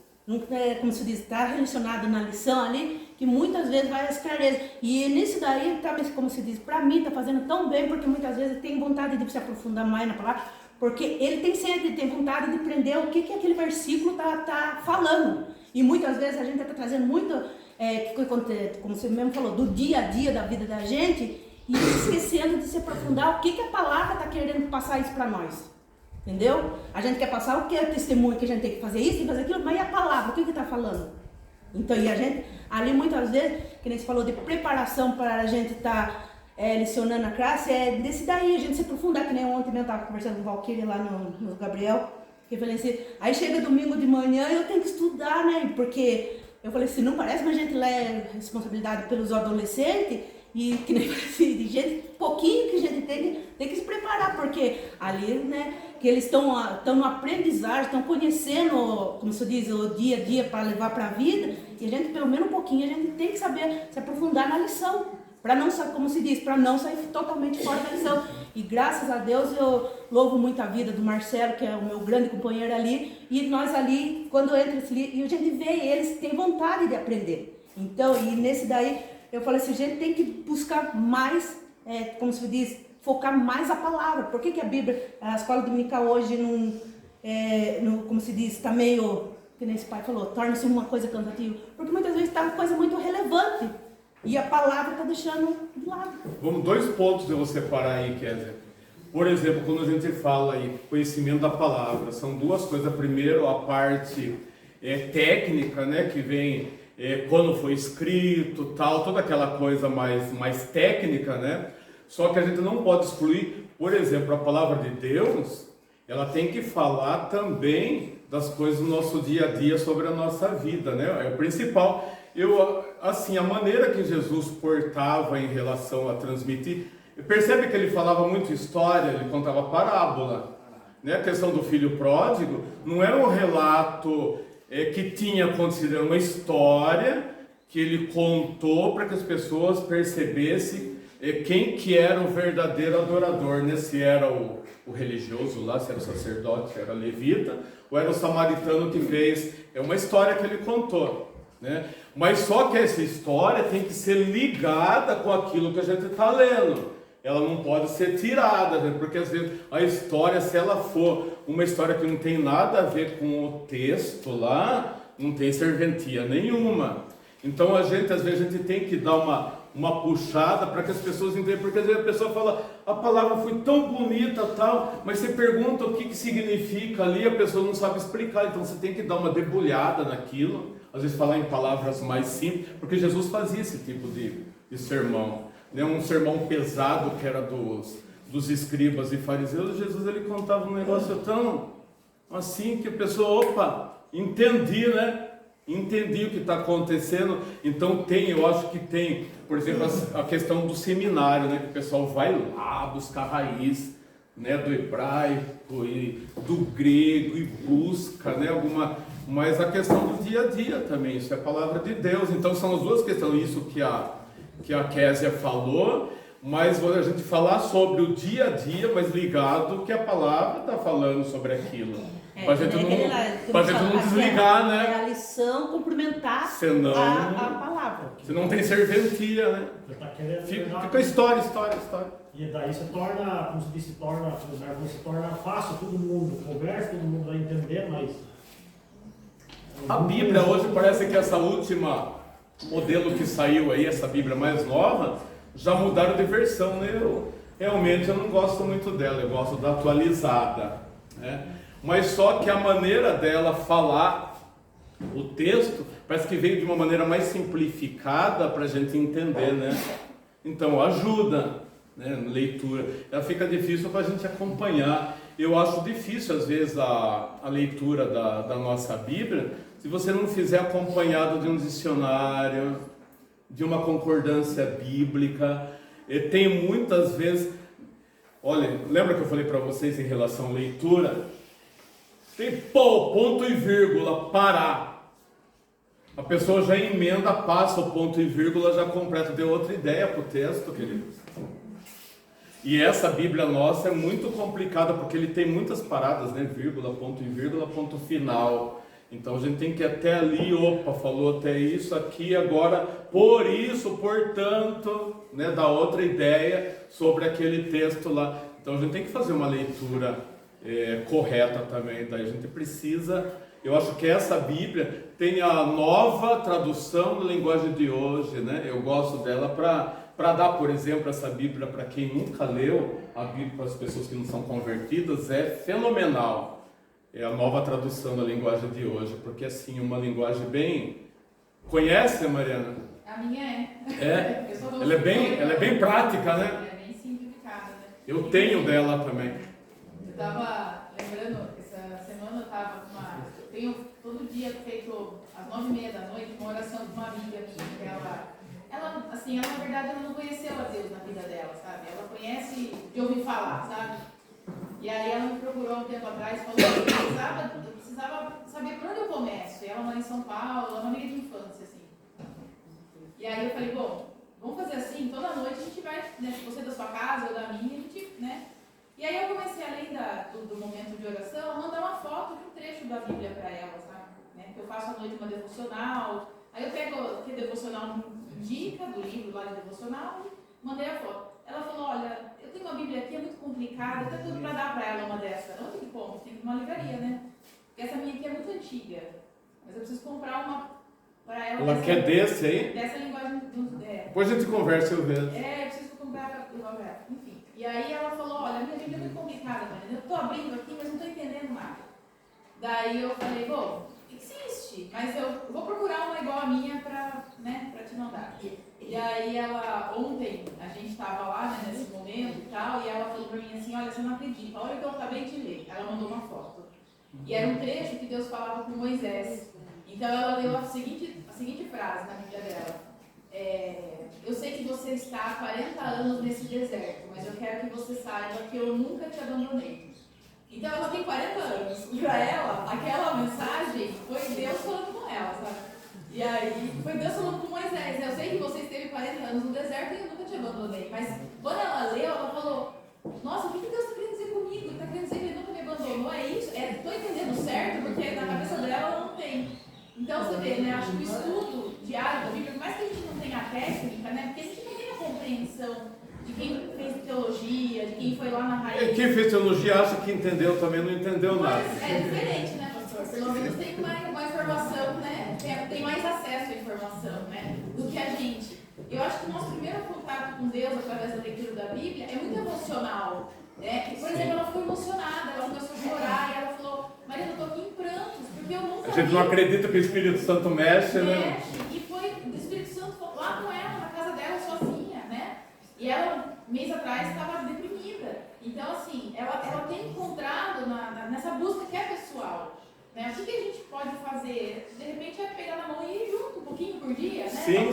como se diz, está relacionado na lição ali, que muitas vezes vai esclarecer. E nisso daí, tá, como se diz, para mim está fazendo tão bem, porque muitas vezes ele tem vontade de se aprofundar mais na palavra, porque ele tem sede, tem vontade de aprender o que aquele versículo tá falando. E muitas vezes a gente está trazendo muito, como você mesmo falou, do dia a dia da vida da gente, e esquecendo de se aprofundar o que a palavra está querendo passar isso para nós. Entendeu? A gente quer passar o que é testemunho, que a gente tem que fazer isso e fazer aquilo, mas e a palavra, o que está falando? Então, e a gente, ali muitas vezes, que nem você falou de preparação para a gente estar lecionando a classe, desse daí, a gente se aprofundar, que nem ontem eu estava conversando com o Valquíria lá no Gabriel, que eu falei assim, aí chega domingo de manhã e eu tenho que estudar, né? Porque eu falei assim, não parece que a gente leva responsabilidade pelos adolescentes, e que nem assim, de gente, pouquinho que a gente tem que se preparar, porque ali, né, que eles estão no aprendizagem, estão conhecendo, como se diz, o dia a dia para levar para a vida, e a gente, pelo menos um pouquinho, a gente tem que saber se aprofundar na lição, para não, como se diz, para não sair totalmente fora da lição. E graças a Deus eu louvo muito a vida do Marcelo, que é o meu grande companheiro ali, e nós ali, quando entra esse livro, e a gente vê eles têm vontade de aprender. Então, e nesse daí, eu falei assim, a gente tem que buscar mais, como se diz, focar mais a palavra. Por que a Bíblia, a escola dominical hoje como se diz, está meio, que nem esse pai falou, torna-se uma coisa cansativa? Porque muitas vezes está uma coisa muito relevante e a palavra está deixando de lado. Vamos, 2 pontos eu vou separar aí, Kézia. Por exemplo, quando a gente fala aí, conhecimento da palavra, são 2 coisas. Primeiro, a parte técnica, né, que vem... quando foi escrito, tal, toda aquela coisa mais técnica, né? Só que a gente não pode excluir, por exemplo, a palavra de Deus, ela tem que falar também das coisas do nosso dia a dia sobre a nossa vida, né? É o principal. Assim, a maneira que Jesus portava em relação a transmitir, percebe que ele falava muito história, ele contava parábola, né? A questão do filho pródigo não era um relato... que tinha acontecido, uma história que ele contou para que as pessoas percebessem quem que era o verdadeiro adorador, né? Se era o religioso lá, se era o sacerdote, se era levita, ou era o samaritano que fez. É uma história que ele contou, né? Mas só que essa história tem que ser ligada com aquilo que a gente está lendo. Ela não pode ser tirada, né? Porque às vezes a história, se ela for uma história que não tem nada a ver com o texto lá, não tem serventia nenhuma. Então às vezes a gente tem que dar uma puxada para que as pessoas entendam, porque às vezes a pessoa fala, a palavra foi tão bonita tal, mas você pergunta o que significa ali, a pessoa não sabe explicar, então você tem que dar uma debulhada naquilo, às vezes falar em palavras mais simples, porque Jesus fazia esse tipo de sermão. Um sermão pesado que era dos escribas e fariseus. Jesus, ele contava um negócio tão assim que a pessoa, entendi, né? entendi o que está acontecendo. Então eu acho que tem, por exemplo, a questão do seminário, né, que o pessoal vai lá buscar a raiz, né, do hebraico e do grego e busca, né, mas a questão do dia a dia também, isso é a palavra de Deus. Então são as duas questões, isso que a Késia falou, mas a gente falar sobre o dia a dia, mas ligado que a palavra está falando sobre aquilo. Para a gente não desligar, né? É a lição complementar Senão, a palavra. Você não tem serventia, né? Fica história. E daí se torna, como se diz, se torna fácil, todo mundo conversa, todo mundo vai entender, mas... A Bíblia hoje parece que essa última modelo que saiu aí, essa Bíblia mais nova, já mudaram de versão, né? Realmente eu não gosto muito dela, eu gosto da atualizada, né? Mas só que a maneira dela falar o texto parece que veio de uma maneira mais simplificada para a gente entender, né? Então ajuda, né? Leitura. Ela fica difícil para a gente acompanhar. Eu acho difícil às vezes a leitura da nossa Bíblia se você não fizer acompanhado de um dicionário, de uma concordância bíblica. E tem muitas vezes, olha, lembra que eu falei para vocês em relação à leitura? Tem ponto e vírgula, parar. A pessoa já emenda, passa o ponto e vírgula, já completa, deu outra ideia para o texto, queridos. E essa Bíblia nossa é muito complicada, porque ele tem muitas paradas, né? Vírgula, ponto e vírgula, ponto final. Então a gente tem que ir até ali, opa, falou até isso aqui, agora, por isso, portanto, né? Dá outra ideia sobre aquele texto lá. Então a gente tem que fazer uma leitura correta também. Daí a gente precisa, eu acho que essa Bíblia tem a nova tradução da linguagem de hoje, né? Eu gosto dela para dar, por exemplo, essa Bíblia para quem nunca leu, a Bíblia para as pessoas que não são convertidas, é fenomenal. É a nova tradução da linguagem de hoje, porque assim, uma linguagem bem... Conhece, Mariana? A minha é. É? Ela é bem prática, né? É bem simplificada, né? Eu tenho dela também. Eu estava lembrando, essa semana eu estava com uma... Tenho todo dia feito, às 9h30 da noite, uma oração de uma amiga minha, ela, assim, ela na verdade ela não conheceu a Deus na vida dela, sabe? Ela conhece de ouvir falar, sabe? E aí ela me procurou um tempo atrás, falou que eu precisava saber por onde eu começo. E ela mora em São Paulo, ela é uma amiga de infância, assim. E aí eu falei, bom, vamos fazer assim, toda noite a gente vai, né, se você é da sua casa ou da minha, a gente, né? E aí eu comecei, além do momento de oração, a mandar uma foto de um trecho da Bíblia para ela, sabe? Né? Que eu faço à noite uma devocional. Aí eu pego que devocional indica do livro lá de devocional e mandei a foto. Ela falou, olha, eu tenho uma Bíblia aqui, é muito complicada, até tudo para dar para ela uma dessa. Onde que compro? Tem que ir numa livraria, né? Porque essa minha aqui é muito antiga, mas eu preciso comprar uma para ela. Ela quer desse aí? Dessa linguagem. Depois a gente conversa, eu vejo. Eu preciso comprar igual para ela. Enfim. E aí ela falou, olha, a minha Bíblia é muito complicada, Mariana. Eu estou abrindo aqui, mas não estou entendendo nada. Daí eu falei, bom, existe, mas eu vou procurar uma igual a minha para, né, te mandar. E aí ela, ontem, a gente estava lá, né, nesse momento e tal, e ela falou para mim assim, olha, você não acredita, olha o que eu acabei de ler. Ela mandou uma foto. E era um trecho que Deus falava com Moisés. Então ela leu a seguinte frase na Bíblia dela. Eu sei que você está há 40 anos nesse deserto, mas eu quero que você saiba que eu nunca te abandonei. Então ela tem 40 anos. Para ela, aquela mensagem foi Deus falando com ela, sabe? E aí foi Deus falando com Moisés. Eu sei que você esteve 40 anos no deserto e eu nunca te abandonei. Mas quando ela leu, ela falou, nossa, o que Deus está querendo dizer comigo? Ele está querendo dizer que ele nunca me abandonou, é isso? Estou entendendo certo? Porque na cabeça dela ela não tem. Então você vê, né? Acho que o estudo diário da Bíblia, por mais que a gente não tenha a técnica, né? Porque a gente não tem a compreensão de quem fez teologia, de quem foi lá na raiz. Quem fez teologia acha que entendeu também, não entendeu nada. Mas é diferente, né, pastor? Pelo menos tem uma informação, né? Tem mais acesso à informação, né? Do que a gente. Eu acho que o nosso primeiro contato com Deus através da leitura da Bíblia é muito emocional. Né? Por exemplo, ela ficou emocionada, ela começou a chorar e ela falou, Maria, eu estou aqui em prantos, porque eu nunca. A gente não acredita que o Espírito Santo mexe, né? E foi o Espírito Santo lá com ela, na casa dela, sozinha, né? E ela, mês atrás, estava deprimida. Então, assim, ela tem encontrado nessa busca que é pessoal. Né? O que a gente pode fazer? De repente é pegar na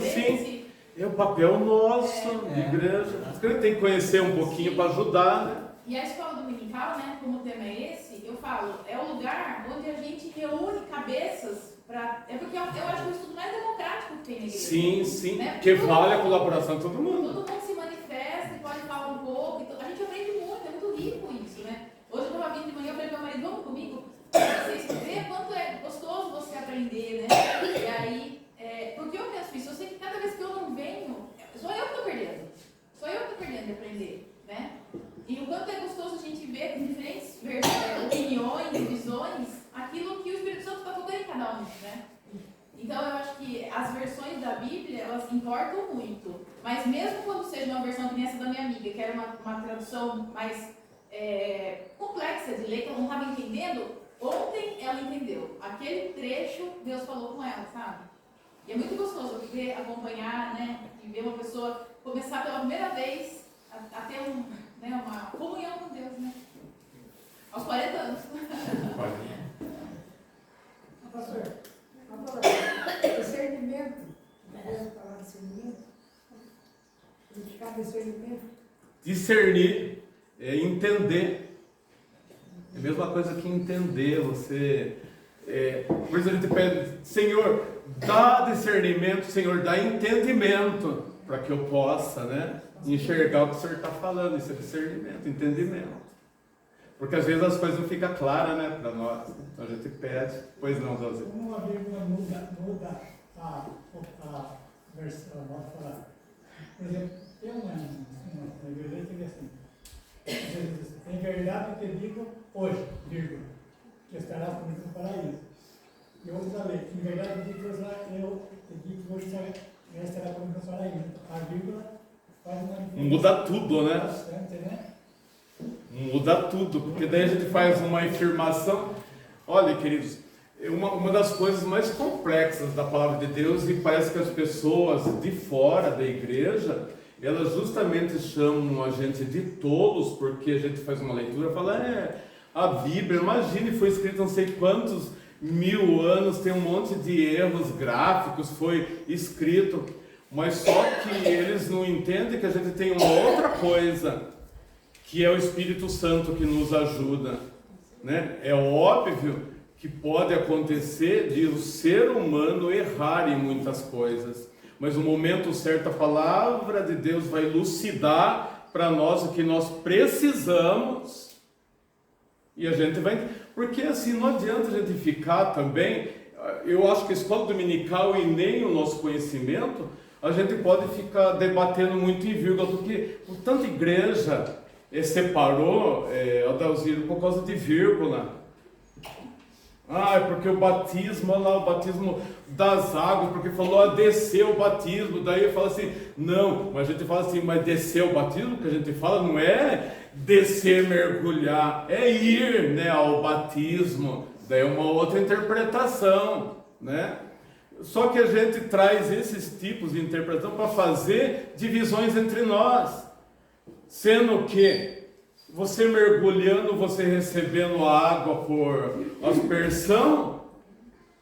Sim, sim. É o papel nosso, de igreja. A gente tem que conhecer um pouquinho para ajudar, né? E a escola dominical, né, como o tema é esse, eu falo, é o lugar onde a gente reúne cabeças para... É porque eu acho que o estudo mais democrático que tem na igreja. Sim, sim, né? porque vale a colaboração de todo mundo. Todo mundo se manifesta e pode falar um pouco. Então, a gente aprende muito, é muito rico isso, né? Hoje eu estava vindo de manhã, eu falei para meu marido, vamos comigo? Vocês verem quanto é gostoso você aprender, né? E aí, porque eu penso isso, eu sei que cada vez que eu não venho, sou eu que estou perdendo. Sou eu que estou perdendo de aprender, né? E o quanto é gostoso a gente ver com diferentes opiniões, visões, aquilo que o Espírito Santo está tocando em cada um, né? Então eu acho que as versões da Bíblia, elas importam muito. Mas mesmo quando seja uma versão que nem essa da minha amiga, que era uma tradução mais complexa de ler, que ela não estava entendendo, ontem ela entendeu. Aquele trecho, Deus falou com ela, sabe? E é muito gostoso ver, acompanhar, né? E ver uma pessoa começar pela primeira vez a ter uma comunhão com Deus, né? Aos 40 anos. Pastor, discernimento, podemos falar discernimento? Indicar discernimento? Discernir é entender. É a mesma coisa que entender. Por isso a gente pede, Senhor, dá discernimento, Senhor, dá entendimento, para que eu possa, né, enxergar o que o Senhor está falando. Isso é discernimento, entendimento. Porque às vezes as coisas não ficam claras, né, para nós. Então a gente pede. Pois não, José. Uma vírgula muda a versão, vamos falar. Por exemplo, tem uma igreja que diz assim, em verdade eu te digo hoje, vírgula, que estarás comigo no paraíso. E outros ali, em verdade eu te digo que hoje já estará comigo no paraíso. A vírgula faz uma diferença. Muda tudo, né? Bastante, né? Muda tudo, porque daí a gente faz uma afirmação. Olha, queridos, uma das coisas mais complexas da palavra de Deus, e parece que as pessoas de fora da igreja, elas justamente chamam a gente de tolos, porque a gente faz uma leitura e fala, a Bíblia, imagine, foi escrita não sei quantos mil anos, tem um monte de erros gráficos, foi escrito, mas só que eles não entendem que a gente tem uma outra coisa, que é o Espírito Santo que nos ajuda, né? É óbvio que pode acontecer de o ser humano errar em muitas coisas, mas no momento certo a palavra de Deus vai elucidar para nós o que nós precisamos, e a gente vai, porque assim não adianta a gente ficar também, eu acho que a escola dominical e nem o nosso conhecimento, a gente pode ficar debatendo muito em vírgula, porque tanta igreja separou Adalziro por causa de vírgula. É porque o batismo das águas, porque falou desceu o batismo, daí eu falo assim, não, mas a gente fala assim, mas descer o batismo, que a gente fala não é descer, mergulhar, é ir, né, ao batismo, daí é uma outra interpretação, né? Só que a gente traz esses tipos de interpretação para fazer divisões entre nós, sendo que você mergulhando, você recebendo a água por aspersão,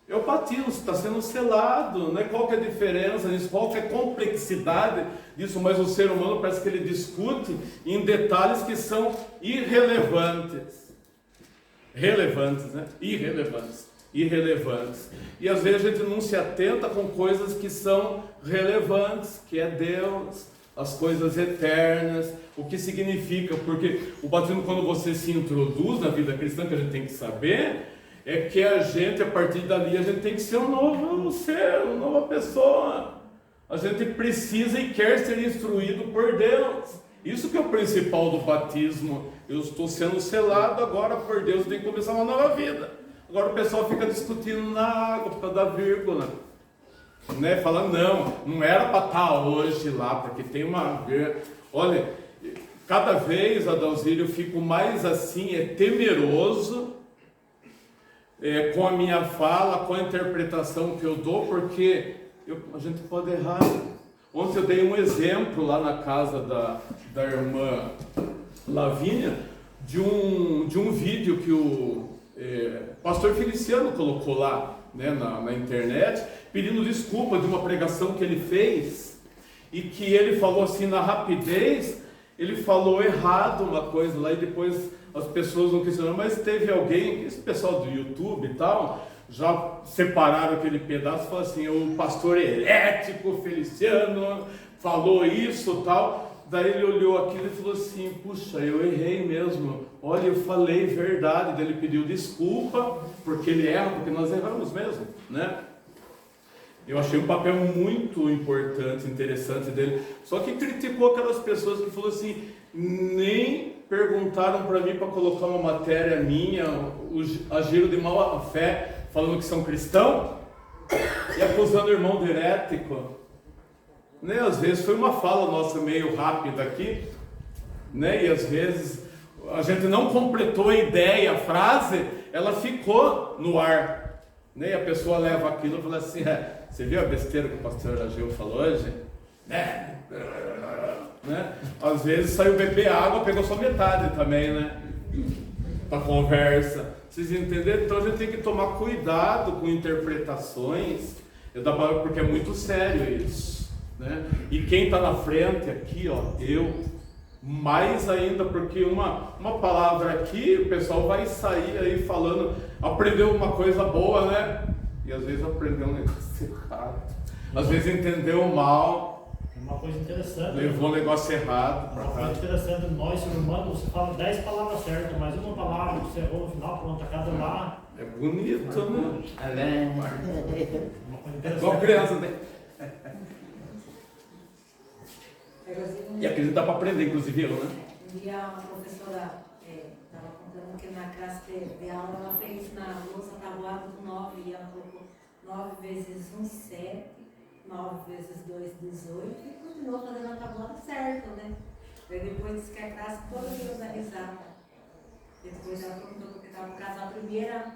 é o batismo, está sendo selado, né? Qual que é a diferença disso? Qual que é a complexidade disso? Mas o ser humano parece que ele discute em detalhes que são irrelevantes. Relevantes, né? Irrelevantes. E às vezes a gente não se atenta com coisas que são relevantes, que é Deus, as coisas eternas, o que significa, porque o batismo, quando você se introduz na vida cristã, que a gente tem que saber, é que a gente, a partir dali, a gente tem que ser um novo ser, uma nova pessoa. A gente precisa e quer ser instruído por Deus. Isso que é o principal do batismo. Eu estou sendo selado agora por Deus, eu tenho que começar uma nova vida. Agora o pessoal fica discutindo na água por causa da vírgula, né? Fala, não era para estar hoje lá, porque tem uma... Olha, cada vez, Adalzírio, eu fico mais assim, temeroso com a minha fala, com a interpretação que eu dou, porque a gente pode errar. Ontem eu dei um exemplo lá na casa da irmã Lavínia, de um vídeo que o pastor Feliciano colocou lá, né, na internet, pedindo desculpa de uma pregação que ele fez, e que ele falou assim na rapidez, ele falou errado uma coisa lá, e depois as pessoas não questionaram, mas teve alguém, esse pessoal do YouTube e tal, já separaram aquele pedaço e falaram assim, o pastor herético Feliciano falou isso e tal. Daí ele olhou aquilo e falou assim, puxa, eu errei mesmo, olha, eu falei verdade. Daí ele pediu desculpa, porque ele erra, porque nós erramos mesmo, né? Eu achei um papel muito importante, interessante dele, só que criticou aquelas pessoas que falou assim, nem perguntaram para mim para colocar uma matéria minha, agiram de má fé, falando que são cristãos, e acusando o irmão de herético. Né? Às vezes foi uma fala nossa meio rápida aqui, né? E às vezes a gente não completou a ideia, a frase, ela ficou no ar, né? E a pessoa leva aquilo e fala assim, você viu a besteira que o pastor Ageu falou hoje? Né? Às vezes saiu beber água, pegou só metade também, né? Da conversa. Vocês entenderam? Então a gente tem que tomar cuidado com interpretações, porque é muito sério isso, né? E quem está na frente aqui, ó, eu, mais ainda, porque uma palavra aqui, o pessoal vai sair aí falando, aprendeu uma coisa boa, né? E às vezes aprendeu um negócio errado, às vezes entendeu mal. Uma coisa interessante. Levou um negócio errado. Uma coisa interessante, nós, ser humano, você fala 10 palavras certas, mas uma palavra que você errou no final, pronto, a cada lá. É bonito, né? Uma coisa interessante. Igual criança, né? E aquilo dá para aprender, inclusive eu, né? Um dia uma professora estava contando que na classe de aula ela fez na lousa tabuada do 9 e ela colocou 9 vezes 1, 7, 9 vezes 2, 18 e continuou fazendo a tabuada certo, né? Daí depois disse que a classe toda deu da risada. Depois ela perguntou porque estava no caso a primeira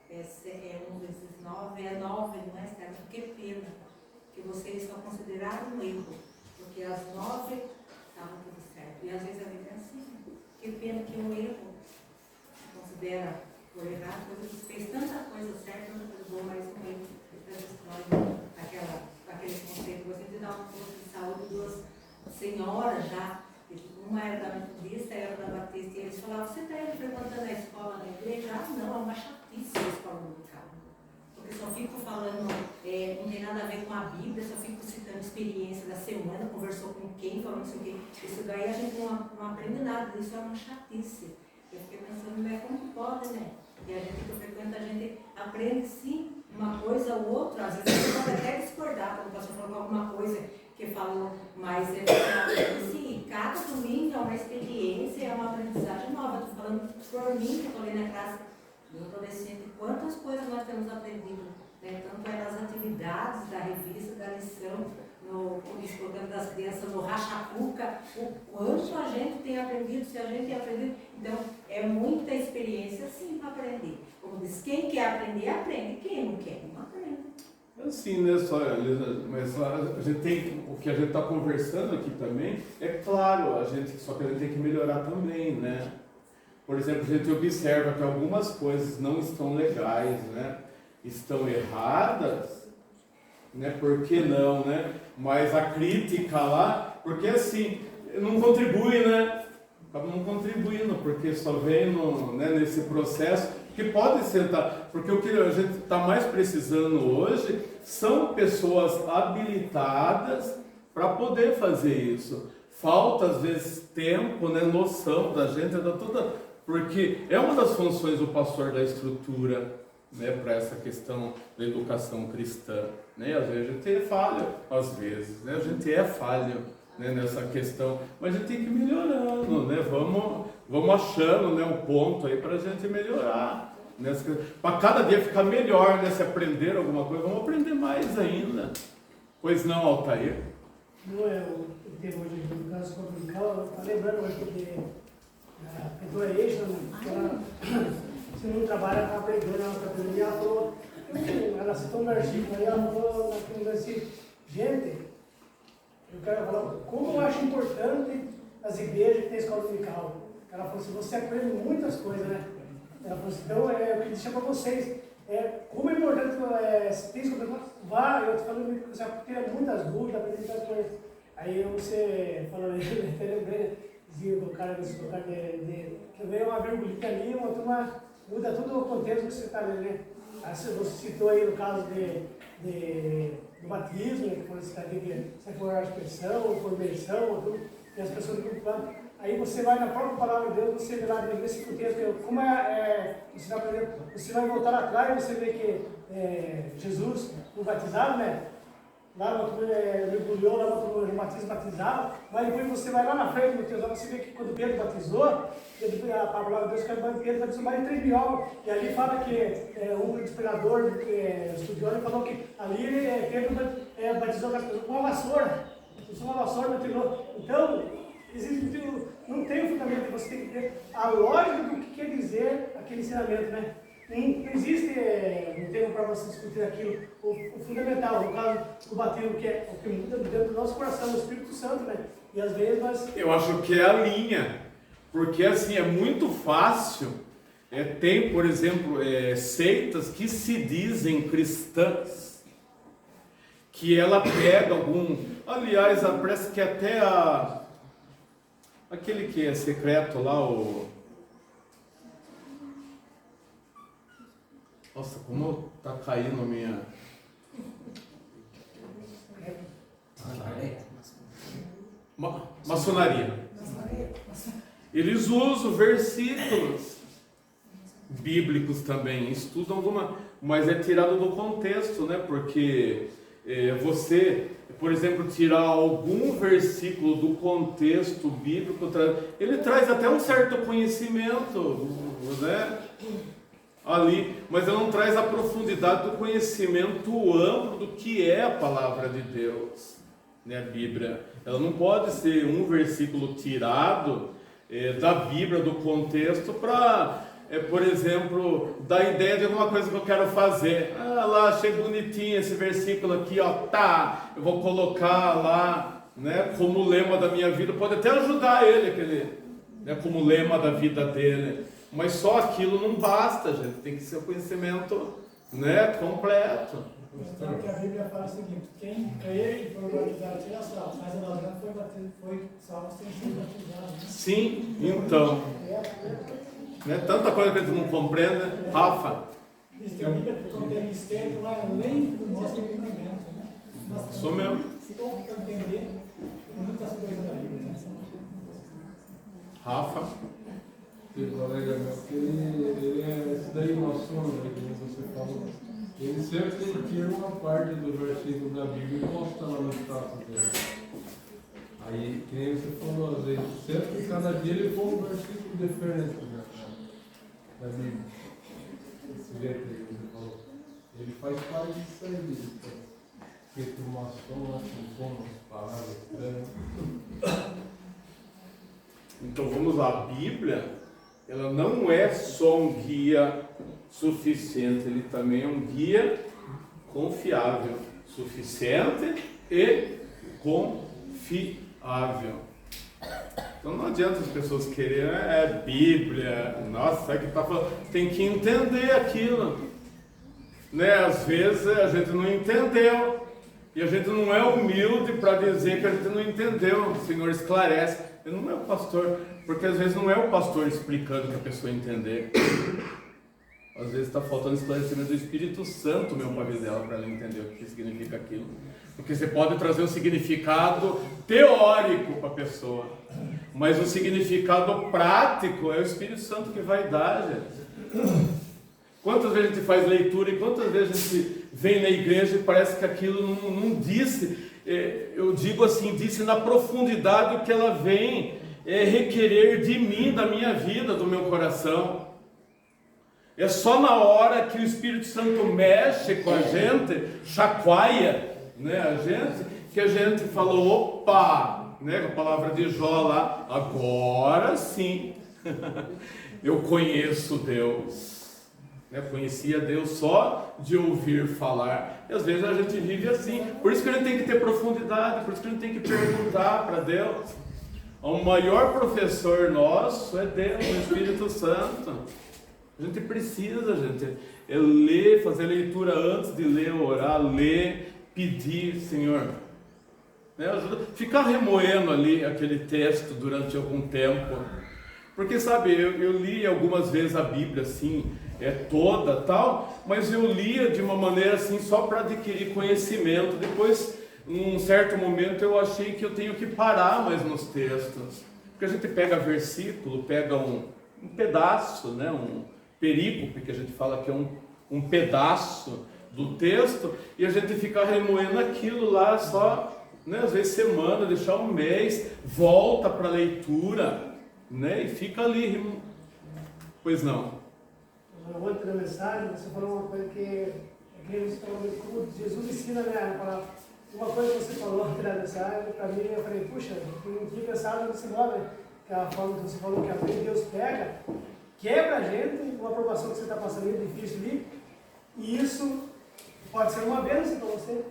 1 vezes 9 é 9, não é certo? Que pena que vocês só consideraram um erro, porque as 9 estavam tudo certo. E às vezes a vida é assim. Que pena que um erro considera por errado, porque você fez tanta coisa certa, tanta coisa boa, mas um erro destrói aquele conceito. Você te dá um posto de saúde, 2 senhoras já, uma era da Metodista, era da Batista, e eles falavam, você está aí frequentando a escola da igreja? Ah, não, é uma chatice a escola dominical. Porque só fico falando, não tem nada a ver com a Bíblia, só fico citando experiência da semana, conversou com quem, falou não sei o quê. Isso daí a gente não aprende nada, isso é uma chatice. Eu fiquei pensando, mas como pode, né? E a gente que frequenta, a gente aprende sim uma coisa ou outra, às vezes a gente pode até discordar, quando o pastor falou alguma coisa que falou, mas sim, cada domingo é uma experiência, é uma aprendizagem nova. Estou falando por mim, que estou ali na classe do adolescente, quantas coisas nós temos aprendido, né? Tanto é nas atividades da revista, da lição, nos programas das crianças, no Rachacuca, o quanto a gente tem aprendido, se a gente tem aprendido. Então, é muita experiência, sim, para aprender. Como diz, quem quer aprender, aprende. Quem não quer, não aprende. Assim, né, mas a gente tem, o que a gente está conversando aqui também, é claro, só que a gente tem que melhorar também, né? Por exemplo, a gente observa que algumas coisas não estão legais, né? Estão erradas, né? Por que não, né? Mas a crítica lá, porque assim, não contribui, né? Acaba não contribuindo, porque só vem nesse processo, que pode sentar, porque o que a gente está mais precisando hoje são pessoas habilitadas para poder fazer isso. Falta, às vezes, tempo, né? Noção da gente, porque é uma das funções do pastor da estrutura, né, para essa questão da educação cristã, né? Às vezes a gente é falho, às vezes, né? A gente é falho, né, nessa questão, mas a gente tem que ir melhorando, né? Vamos achando, né, um ponto aí para a gente melhorar, né? Para cada dia ficar melhor, né? Se aprender alguma coisa, vamos aprender mais ainda. Pois não, Altair? Não, eu tenho hoje no caso dominical, está lembrando hoje que a cantora Eixa, você não trabalha com a pregando, ela está pregando, e ela falou, ela citou um versículo aí, ela falou naquele versículo, gente, eu quero falar, como eu acho importante as igrejas que tem escola dominical. Ela falou assim, você aprende muitas coisas, né? Ela falou assim, então eu queria deixar para vocês, como é importante, tem isso, vá, eu estou falando que você tem muitas dúvidas, aprende muitas coisas. Aí você falando, até lembrei, dizia o cara que veio uma virgulinha ali, uma turma, muda todo o contexto que você está lendo, né? Aí você citou aí no caso do batismo, né, quando você está aqui, que você for a expressão, ou conversão, tudo, e as pessoas ficam falando. Aí você vai na própria palavra de Deus, você vê lá nesse contexto, como você vai, por exemplo, você vai voltar atrás e você vê que Jesus foi batizado, né? Lá mergulhou, lá no batismo batizado, mas depois você vai lá na frente do Deus, você vê que quando Pedro batizou, a palavra de Deus que Pedro batizou mais de 3 mil almas, e ali fala que um inspirador estudioso falou que ali Pedro batizou as pessoas com uma vassoura, batizou. Então, não tem o fundamento, você tem que ter a lógica do que quer dizer aquele ensinamento, né? Não existe um termo para você discutir aquilo. O fundamental, no caso do batismo, que é o que muda dentro do nosso coração, o Espírito Santo, né? E às vezes nós... Eu acho que é a linha, porque assim, é muito fácil. Tem, por exemplo, seitas que se dizem cristãs, que ela pega algum... Aliás, parece que até aquele que é secreto lá, Nossa, como tá caindo a minha... Maçonaria. Eles usam versículos bíblicos também, estudam alguma... Mas é tirado do contexto, né? Porque você, por exemplo, tirar algum versículo do contexto bíblico, ele traz até um certo conhecimento, né? Ali, mas ela não traz a profundidade do conhecimento amplo do que é a palavra de Deus, né? A Bíblia, ela não pode ser um versículo tirado da Bíblia, do contexto, para, por exemplo, dar ideia de alguma coisa que eu quero fazer. Lá, achei bonitinho esse versículo aqui, ó, eu vou colocar lá, né, como lema da minha vida, pode até ajudar ele, né, como lema da vida dele. Mas só aquilo não basta, gente. Tem que ser o conhecimento, né, completo. Então, que a Bíblia fala o seguinte: quem crê e for batizado tira salvo, mas o ladrão foi salvo sem ser batizado. Né? Sim, então. Né, tanta coisa que a gente não compreende, né? Rafa. Diz que a Bíblia contém mistério lá além do nosso entendimento. Né? Sou mesmo. Se for para entender, muitas coisas da Bíblia. Né? Rafa. Tem um colega meu que ele é esse daí, maçom, que você falou. Ele sempre tira uma parte do versículo da Bíblia e posta lá no status dele. Aí, que nem você falou, às vezes, sempre cada dia ele põe um versículo diferente da Bíblia. Esse jeito aí que você falou. Ele faz parte disso aí, porque o maçom assim, com umas palavras estranhas. Então vamos lá, a Bíblia, ela não é só um guia suficiente, ele também é um guia confiável, suficiente e confiável. Então não adianta as pessoas quererem, Bíblia, nossa, que tá falando, tem que entender aquilo, né? Às vezes a gente não entendeu, e a gente não é humilde para dizer que a gente não entendeu, o Senhor esclarece. Não é o pastor, porque às vezes não é o pastor explicando para a pessoa entender. Às vezes está faltando esclarecimento do Espírito Santo, meu pai dela, para ela entender o que significa aquilo. Porque você pode trazer um significado teórico para a pessoa, mas o significado prático é o Espírito Santo que vai dar, gente. Quantas vezes a gente faz leitura e quantas vezes a gente vem na igreja e parece que aquilo não disse... Eu digo assim, disse na profundidade o que ela vem requerer de mim, da minha vida, do meu coração. É só na hora que o Espírito Santo mexe com a gente, chacoalha, né, a gente, que a gente falou, opa, né, com a palavra de Jó lá, agora sim, eu conheço Deus. Conhecia Deus só de ouvir falar. E às vezes a gente vive assim. Por isso que a gente tem que ter profundidade, por isso que a gente tem que perguntar para Deus. O maior professor nosso é Deus, o Espírito Santo. A gente precisa, gente, ler, fazer leitura antes de ler, orar, ler, pedir, Senhor, né, ajuda, ficar remoendo ali aquele texto durante algum tempo, porque sabe, eu li algumas vezes a Bíblia assim, toda tal, mas eu lia de uma maneira assim só para adquirir conhecimento. Depois, num certo momento, eu achei que eu tenho que parar mais nos textos, porque a gente pega versículo, pega um pedaço, né, um perícope, que a gente fala que é um pedaço do texto, e a gente fica remoendo aquilo lá só, né, às vezes semana, deixar um mês, volta para a leitura, né, e fica ali. Pois não. Ontem na mensagem, você falou uma coisa que você falou, como Jesus ensina, né? Uma coisa que você falou na mensagem, para mim, eu falei, puxa, eu não tinha pensado nesse nome, que a forma que você falou que a lei de Deus pega, quebra a gente, uma aprovação que você está passando ali, difícil ali, e isso pode ser uma bênção para você.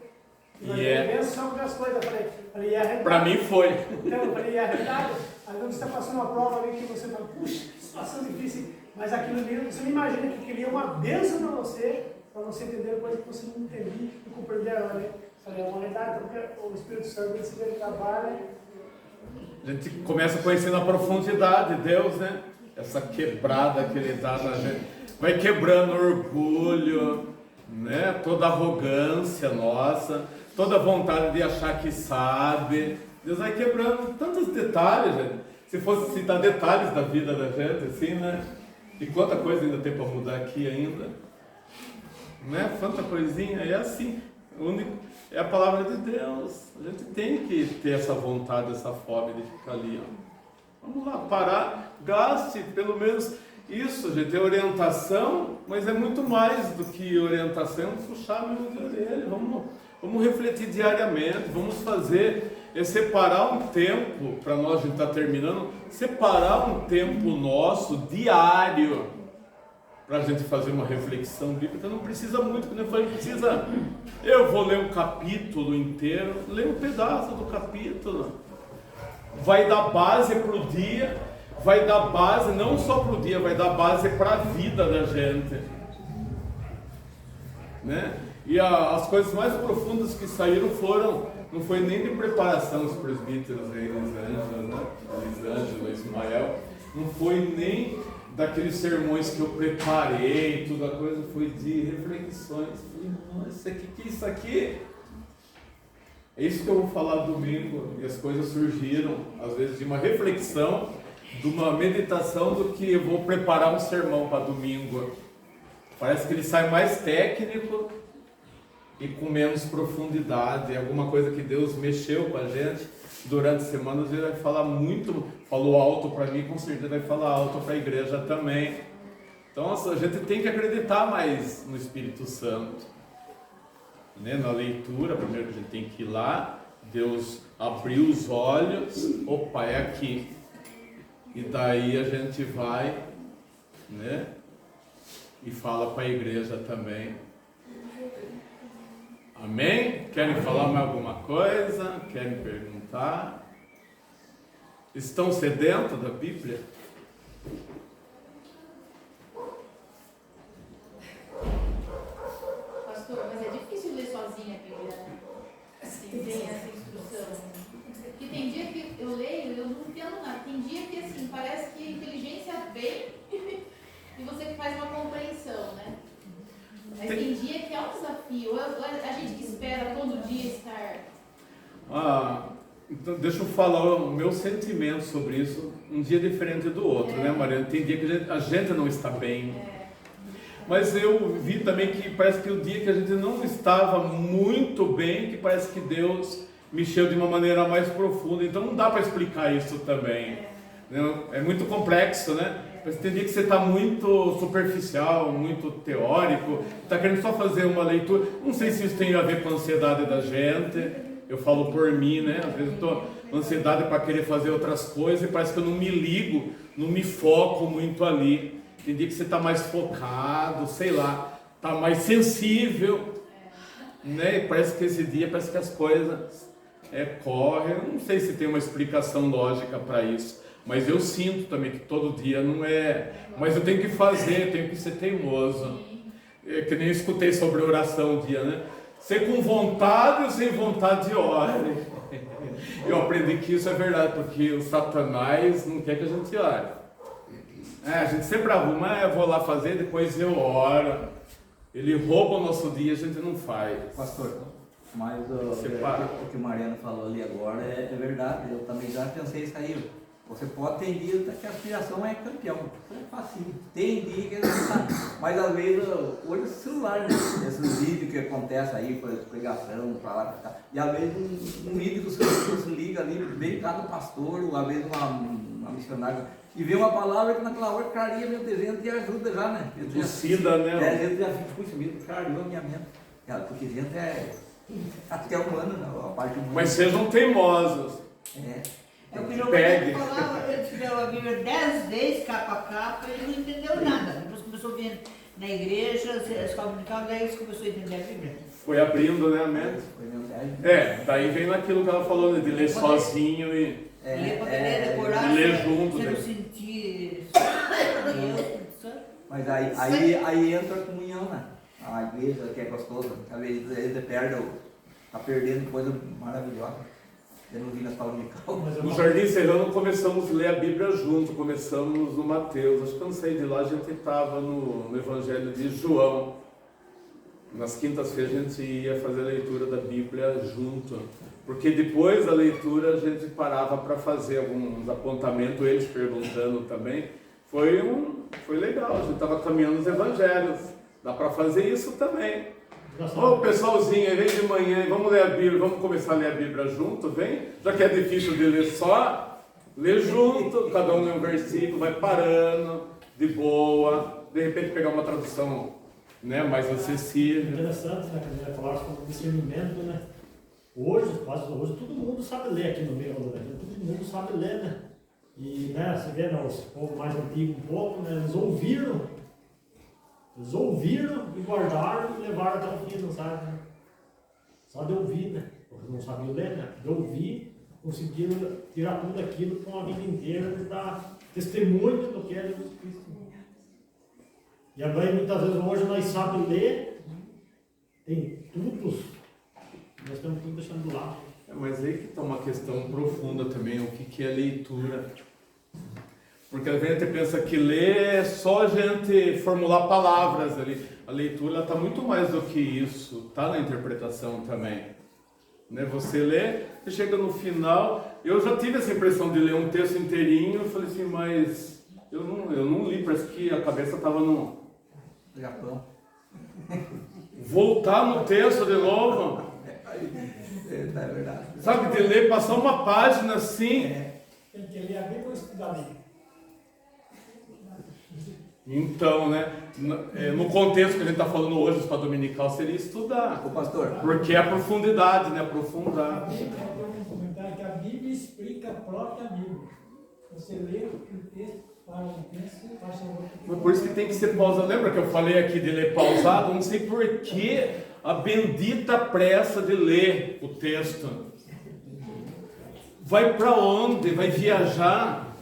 Mas é bênção só porque as coisas, eu falei, e a realidade? Para mim foi. Então, eu falei, e a realidade? Aí quando você está passando uma prova ali que você fala, puxa, que situação difícil, mas aquilo ali, você não imagina que aquilo ali é uma bênção para você entender coisa que você não entendia e compreender ela, né? Falei, é uma realidade, porque o Espírito Santo, ele trabalha. A gente começa conhecendo a profundidade de Deus, né? Essa quebrada que Ele dá na gente. Vai quebrando o orgulho, né? Toda a arrogância nossa, toda a vontade de achar que sabe. Deus vai quebrando tantos detalhes, gente. Se fosse citar detalhes da vida da gente, assim, né? E quanta coisa ainda tem para mudar aqui ainda. Né? Quanta coisinha, é assim. É a palavra de Deus. A gente tem que ter essa vontade, essa fome de ficar ali. Ó. Vamos lá, parar, gaste pelo menos isso, gente. É orientação, mas é muito mais do que orientação, puxar mesmo de orelha. Vamos refletir diariamente, vamos fazer, separar um tempo, para nós, a gente está terminando, separar um tempo nosso, diário, para a gente fazer uma reflexão bíblica. Não precisa muito, como eu falei, precisa, eu vou ler um capítulo inteiro, ler um pedaço do capítulo, vai dar base para o dia, vai dar base não só para o dia, vai dar base para a vida da gente, né? E as coisas mais profundas que saíram não foi nem de preparação os presbíteros, Elisângela, Ismael, não foi nem daqueles sermões que eu preparei, toda a coisa, foi de reflexões. Falei, nossa, que é isso aqui? É isso que eu vou falar domingo, e as coisas surgiram, às vezes, de uma reflexão, de uma meditação, do que eu vou preparar um sermão para domingo. Parece que ele sai mais técnico e com menos profundidade, alguma coisa que Deus mexeu com a gente durante a semana. Ele vai falar muito, falou alto para mim, com certeza vai falar alto para a igreja também. Então a gente tem que acreditar mais no Espírito Santo, né? Na leitura, primeiro a gente tem que ir lá, Deus abriu os olhos, opa, é aqui, e daí a gente vai, né? E fala para a igreja também. Amém? Querem falar mais alguma coisa? Querem perguntar? Estão sedentos da Bíblia? Pastor, mas é difícil ler sozinha a Bíblia, né? Assim, sem essa instrução. Porque tem dia que eu leio e eu não entendo nada. Tem dia que, assim, parece que a inteligência vem e você faz uma compreensão, né? Mas tem dia que é um desafio. A gente que espera todo dia estar... Então deixa eu falar o meu sentimento sobre isso. Um dia diferente do outro, né, Mariana? Tem dia que a gente não está bem. Mas eu vi também que parece que o dia que a gente não estava muito bem, que parece que Deus mexeu de uma maneira mais profunda. Então não dá para explicar isso também. É muito complexo, né? Mas tem dia que você está muito superficial, muito teórico, está querendo só fazer uma leitura. Não sei se isso tem a ver com a ansiedade da gente. Eu falo por mim, né? Às vezes eu estou com ansiedade para querer fazer outras coisas e parece que eu não me ligo, não me foco muito ali. Tem dia que você está mais focado, sei lá, está mais sensível, né? E parece que esse dia, parece que as coisas correm. Eu não sei se tem uma explicação lógica para isso. Mas eu sinto também que todo dia não é. Mas eu tenho que fazer, tenho que ser teimoso. É que nem eu escutei sobre oração um dia, né? Ser com vontade ou sem vontade de ore. Eu aprendi que isso é verdade, porque o Satanás não quer que a gente ore. A gente sempre arruma, eu vou lá fazer, depois eu oro. Ele rouba o nosso dia, a gente não faz. Pastor, mas o que o Mariano falou ali agora é verdade, eu também já pensei isso aí. Você pode ter dia que a aspiração é campeão, é fácil. Tem dia que ele não tá. Mas às vezes, hoje é celular, né? Esses vídeos que acontecem aí, por pregação, pra lá, pra cá. E às vezes um vídeo que você liga ali, vem cá do pastor, ou às vezes uma missionária, e vê uma palavra que naquela hora clareia meu desenho e ajuda já, né? Lucida, né? A gente já fica com isso mesmo, clareou a minha mente. Porque gente é até humano, né? A parte humana. Mas sejam teimosos. É o que o João falava, ele escreveu a Bíblia 10 vezes, capa a capa, e ele não entendeu nada. Depois começou a vir na igreja, a escola dominical, daí ele começou a entender a Bíblia. Foi abrindo, né, a mente? Daí vem naquilo que ela falou, né, de ler sozinho e... Ler, decorar, ler junto. Você não sentir... Mas aí entra a comunhão, né? A igreja que é gostosa, às vezes ele tá perdendo coisa maravilhosa. Eu não vi na escola dominical. No Jardim Serrano começamos a ler a Bíblia junto, começamos no Mateus. Acho que quando saí de lá a gente estava no Evangelho de João. Nas quintas-feiras a gente ia fazer a leitura da Bíblia junto. Porque depois da leitura a gente parava para fazer alguns apontamentos, eles perguntando também. Foi legal, a gente estava caminhando os Evangelhos. Dá para fazer isso também. Ô pessoalzinho, vem de manhã, vamos ler a Bíblia, vamos começar a ler a Bíblia junto, vem? Já que é difícil de ler só, lê junto, cada um lê um versículo, vai parando, de boa, de repente pegar uma tradução, né, mais acessível. Interessante, né, que falar sobre discernimento, né? Hoje todo mundo sabe ler aqui no meio do Brasil, todo mundo sabe ler, né? E, né, você vê, né, os povos mais antigos um pouco, né, eles ouviram e guardaram e levaram até o fim, não sabe? Né? Só de ouvir, né? Porque não sabiam ler, né? De ouvir, conseguiram tirar tudo aquilo para uma vida inteira e dar testemunho do que é Jesus Cristo. E agora, muitas vezes, hoje nós sabemos ler, tem tudo, nós estamos tudo deixando do lado. Mas aí que está uma questão profunda também, o que é leitura. Porque a gente pensa que ler é só a gente formular palavras ali. A leitura está muito mais do que isso, está na interpretação também. Né? Você lê, você chega no final. Eu já tive essa impressão de ler um texto inteirinho e falei assim, mas eu não li, parece que a cabeça estava no Japão. Voltar no texto de novo. É verdade. Sabe, de ler, passar uma página assim. Tem que ler a Bíblia ou estudar a Bíblia? Então, né, no contexto que a gente está falando hoje, para dominical, seria estudar. O pastor. Porque é a profundidade, né? Aprofundar. Comentar que a Bíblia explica a própria Bíblia. Você lê o texto, fala o texto, faz o Por isso que tem que ser pausado. Lembra que eu falei aqui de ler pausado? Não sei por que a bendita pressa de ler o texto. Vai para onde? Vai viajar?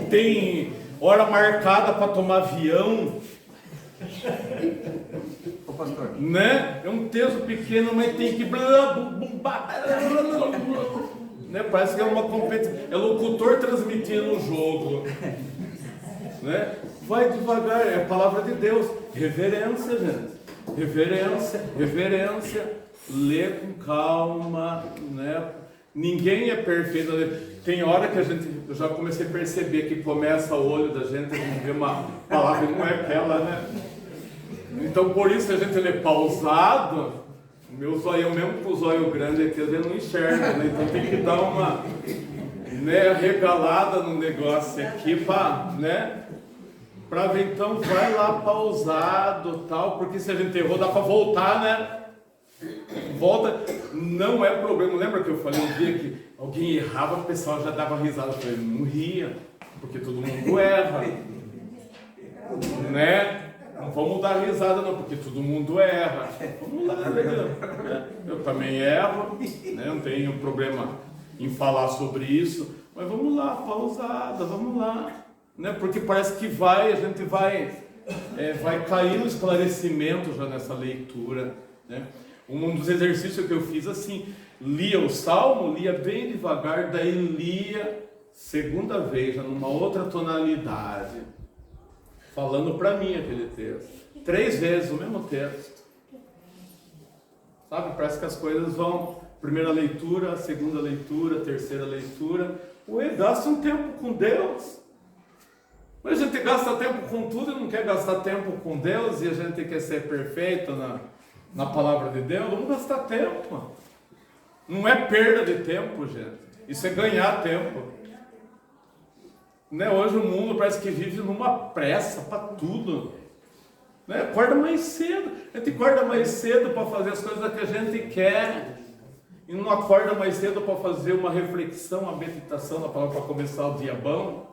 Tem hora marcada para tomar avião. Ô pastor. Né? É um texto pequeno, mas tem que... Né? Parece que é uma competição. É locutor transmitindo o jogo. Né? Vai devagar, é a palavra de Deus. Reverência, gente. Reverência. Lê com calma, né? Ninguém é perfeito. Tem hora que eu já comecei a perceber que começa o olho da gente, a gente vê uma palavra e não é aquela, né? Então por isso a gente lê pausado. Meu zóio, mesmo com o zóio grande aqui, a gente não enxerga, né? Então tem que dar uma, né, regalada no negócio aqui para, né? Para ver, então vai lá pausado, tal, porque se a gente errou dá para voltar, né? Volta, não é problema. Lembra que eu falei um dia que alguém errava, o pessoal já dava risada. Eu falei, não ria, porque todo mundo erra, né? Não vamos dar risada não, porque todo mundo erra. Vamos lá, né? Eu também erro, né? Não tenho problema em falar sobre isso, Mas vamos lá, pausada, vamos lá. Né? Porque parece que a gente vai cair no esclarecimento já nessa leitura. Né? Um dos exercícios que eu fiz assim, lia o Salmo, lia bem devagar, daí lia segunda vez, já numa outra tonalidade, falando para mim aquele texto. 3 vezes o mesmo texto. Sabe, parece que as coisas vão, primeira leitura, segunda leitura, terceira leitura. Gasta um tempo com Deus. Mas a gente gasta tempo com tudo e não quer gastar tempo com Deus, e a gente quer ser perfeito na palavra de Deus. Vamos gastar tempo. Não é perda de tempo, gente. Isso é ganhar tempo. Né? Hoje o mundo parece que vive numa pressa para tudo. Né? Acorda mais cedo. A gente acorda mais cedo para fazer as coisas que a gente quer. E não acorda mais cedo para fazer uma reflexão, uma meditação na palavra, para começar o dia bom.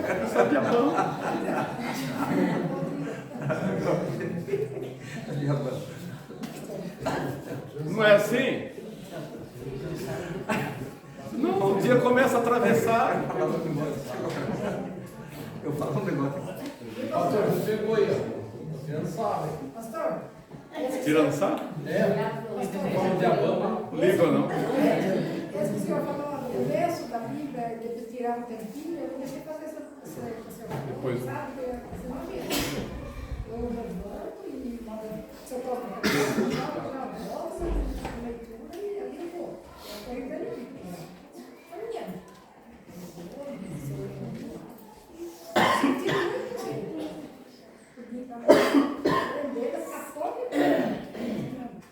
Começar o dia bom. Não é assim? Não, o dia começa a atravessar. Eu falo um negócio. Pastor, você chegou aí, ó. Você não sabe. Pastor, Tirando sabe? Vamos de abama. Liga ou não? esse que o senhor falou no começo da Bíblia, de tirar um tempinho, eu comecei a fazer essa Depois. sabe? Você não vê. Eu levanto e mando. Se eu toco na volta, leitura e ali eu vou. Eu estou entendendo.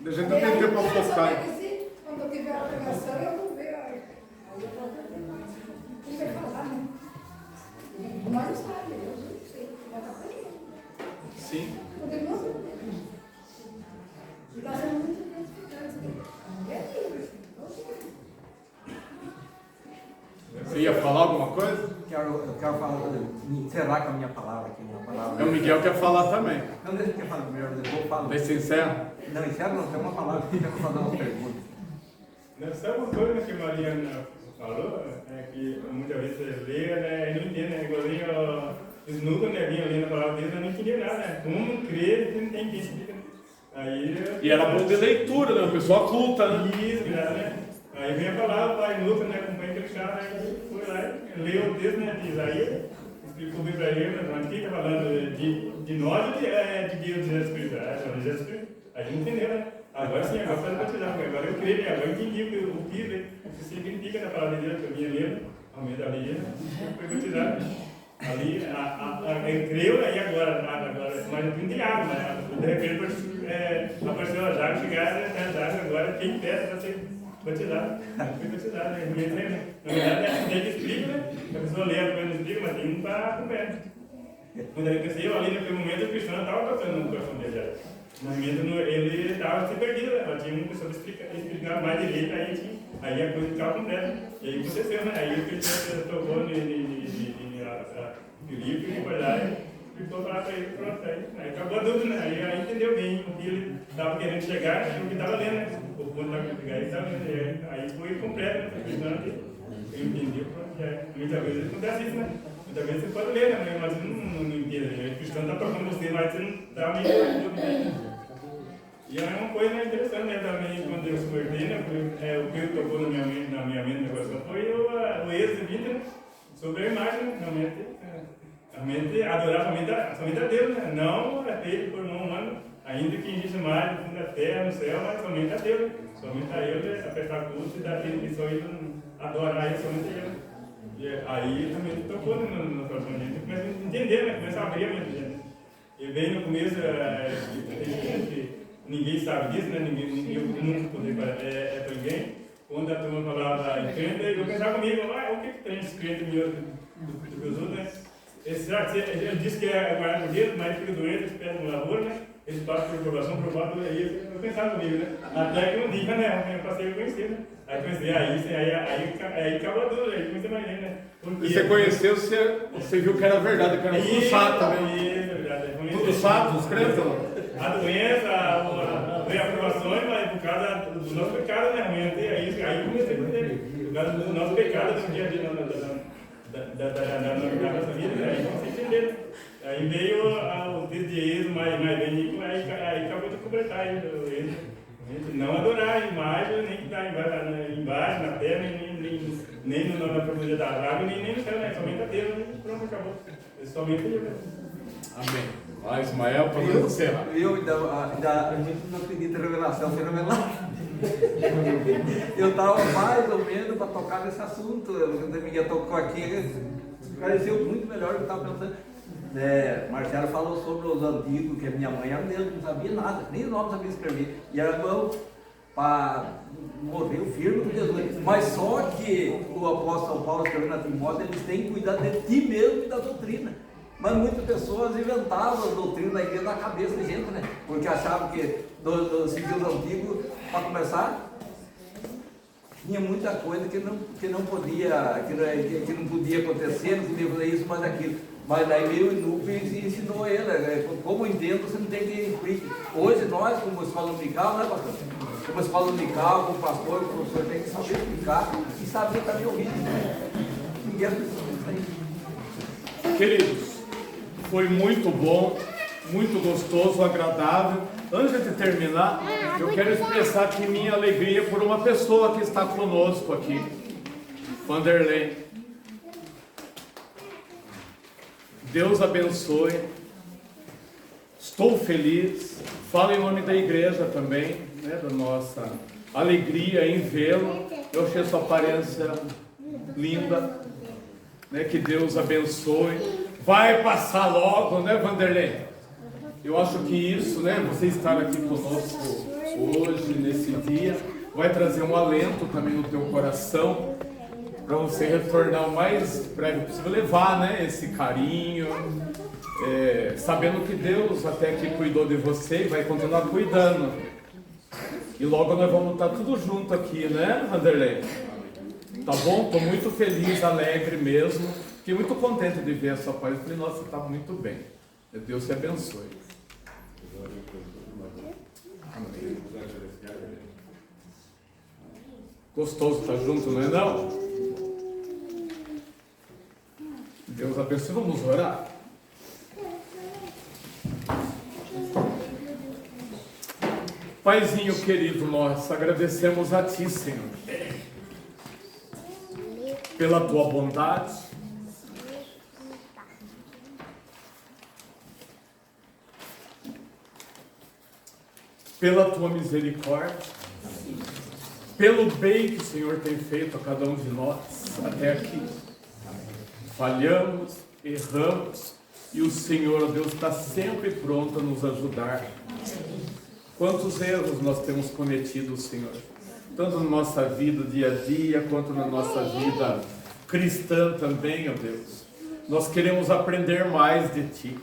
A gente não tem tempo para focar. Quando eu tiver a pregação, eu vou ver. Aí eu vou ver mais. Não vai falar, né? Mas não sabe, eu não sei. Vai estar para ele. Sim. Porque não sei. E está sendo muito gratificante. É livre. Você ia falar alguma coisa? Eu quero falar, encerrar com a minha palavra aqui. O Miguel quer falar também. Não, deixa eu falar primeiro, depois eu falo. Daí você encerra? Não, encerra não, tem uma palavra que eu quero fazer uma pergunta. Sabe uma coisa que a Mariana falou? É que muitas vezes você lê, né, e não entende, né? Igualzinho eles nunca vinham lendo a palavra deles, eu não entendia nada, né? Como crer, não tem quem explica. E era bom de leitura, né? O pessoal culta, né? Isso, né? Aí vem a palavra, Pai Nuca, né? Acompanha aquele chá, né? Foi lá e leu o texto, né? De Isaías, explicou bem para ele, mas quem está falando de nós ou de Deus, de Jesus Cristo? De Jesus Cristo. A gente não entendeu, né? Agora sim, agora faz batizar, agora eu creio, né? Agora eu entendi o que significa na palavra de Deus, que eu vinha lendo, ao meio da Bíblia, foi batizado. Ali, eu creio, e agora, mas eu não entendi água, mas de repente apareceu a água, chegaram, agora quem peça para ser batizado. Eu fui batizado, né? Na verdade, é assim que explica, né? A pessoa lê a coisa não explica, mas tem um para acompanhar. Quando eu pensei, ali naquele momento o Cristiano estava tocando no coração dele já. No momento ele estava se perdido, né? Ela tinha uma pessoa para explicar mais direito, aí a coisa ficava completa. E aí aconteceu, né? Aí o Cristiano tocou em Filipe e foi lá e explicou para ele, pronto. Aí acabou a dúvida, né? Aí entendeu bem o que ele estava querendo chegar e o que estava lendo, né? O ponto da chegar ele estava lendo. Aí foi completo, né? O Cristiano entendeu, pronto. Muitas vezes acontece isso, né? Muitas vezes você pode ler, né? Mas você não entende. O Cristiano está tocando você, mas você não está meio perdido, né? E é uma coisa interessante, né? Também, quando eu converti, né? O que tocou na minha mente, no meu coração, foi o Êxodo 20, né? Sobre a imagem, realmente adorar somente a Deus, né? Não é feito por mão humana, ainda que exista mais no fundo da terra, no céu, mas somente a Deus, somente a Ele, a prestar culto e dar aquele que só Ele adorar Ele, somente a Ele. E aí também tocou no coração da gente, começa a entender, né? Começa a abrir a mente da gente. E bem no começo, ninguém sabe disso, né? Eu nunca poder para ninguém. Quando a turma falava em crente, eu pensava comigo, o que tem de crente meu dos outros, né? Ele disse que é guardado por Deus, mas fica doente, eles pedem uma lavoura, né? Eles passam por provação, provado, aí eu pensava comigo, né? Até que um dia, né? Eu passei a conhecer, né? Aí comecei, aí acabou a dúvida, aí comecei a imaginar, né? Porque... E você conheceu, você viu que era verdade, que era tudo chato também. Isso, verdade. Tudo chato, os crentes. A doença, a reaprovação orações, mas por causa do nosso pecado, né? Aí comecei a entender. Por causa do nosso pecado do dia a dia da nossa vida, né? Aí comecei a entender. Aí veio o texto de Êxodo, mais bem, aí acabou de completar ele. Não adorar a imagem, nem que está embaixo, na terra, nem na profundidade da água, nem no céu, né? Somente a Deus, né? Pronto, acabou. Somente Deus. Amém. Vai, Ismael, para encerrar. Eu a gente não acredita em revelação fenomenal. Eu estava mais ou menos para tocar nesse assunto. Quando a minha tocou aqui, pareceu muito melhor do que eu estava pensando. Marcelo falou sobre os antigos, que a minha mãe era mesmo, não sabia nada, nem o nome sabia escrever. E era bom para morrer o firme com Jesus. Mas só que o apóstolo Paulo escreveu na Timóteo, eles têm que cuidar de ti mesmo e da doutrina. Mas muitas pessoas inventavam a doutrina da igreja na cabeça de gente, né? Porque achavam que seguir os antigos, para começar, tinha muita coisa que não podia acontecer, não podia fazer isso, mas aquilo. Mas daí veio o Inup e ensinou ele, como entendo, você não tem que incluir. Hoje nós, como escola dominical, né, pastor? Como escola dominical, como pastor, como professor, tem que saber explicar e saber também ouvir. Ninguém precisa disso. Queridos, foi muito bom, muito gostoso, agradável. Antes de terminar, eu quero expressar aqui minha alegria por uma pessoa que está conosco aqui, Vanderlei. Deus abençoe. Estou feliz. Falo em nome da igreja também, né, da nossa alegria em vê-lo. Eu achei sua aparência linda, né, que Deus abençoe. Vai passar logo, né, Vanderlei? Eu acho que isso, né, você estar aqui conosco hoje, nesse dia, vai trazer um alento também no teu coração, para você retornar o mais breve possível, levar, né, esse carinho, sabendo que Deus até que cuidou de você e vai continuar cuidando. E logo nós vamos estar tudo junto aqui, né, Vanderlei? Tá bom? Estou muito feliz, alegre mesmo. Fiquei muito contente de ver a sua paz. Falei, nossa, está muito bem. Deus te abençoe. Amém. Gostoso estar junto, não é não? Deus abençoe. Vamos orar? Paizinho querido, nós agradecemos a Ti, Senhor, pela Tua bondade, pela Tua misericórdia, pelo bem que o Senhor tem feito a cada um de nós até aqui. Falhamos, erramos, e o Senhor, Deus, está sempre pronto a nos ajudar. Quantos erros nós temos cometido, Senhor, tanto na nossa vida dia a dia, quanto na nossa vida cristã também, ó Deus. Nós queremos aprender mais de Ti,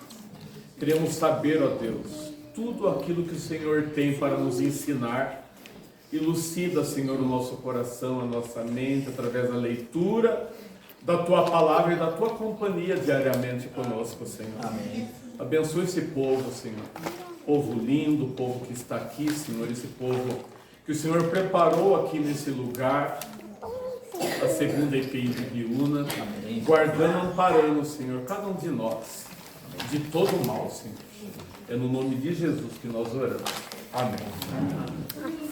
queremos saber, ó Deus, tudo aquilo que o Senhor tem para nos ensinar. Elucida, Senhor, o nosso coração, a nossa mente, através da leitura da Tua palavra e da Tua companhia diariamente conosco, Senhor. Amém. Abençoe esse povo, Senhor. Povo lindo, povo que está aqui, Senhor. Esse povo que o Senhor preparou aqui nesse lugar, a segunda EPI de Biúna, guardando, amparando, Senhor, cada um de nós, de todo o mal, Senhor. É no nome de Jesus que nós oramos. Amém.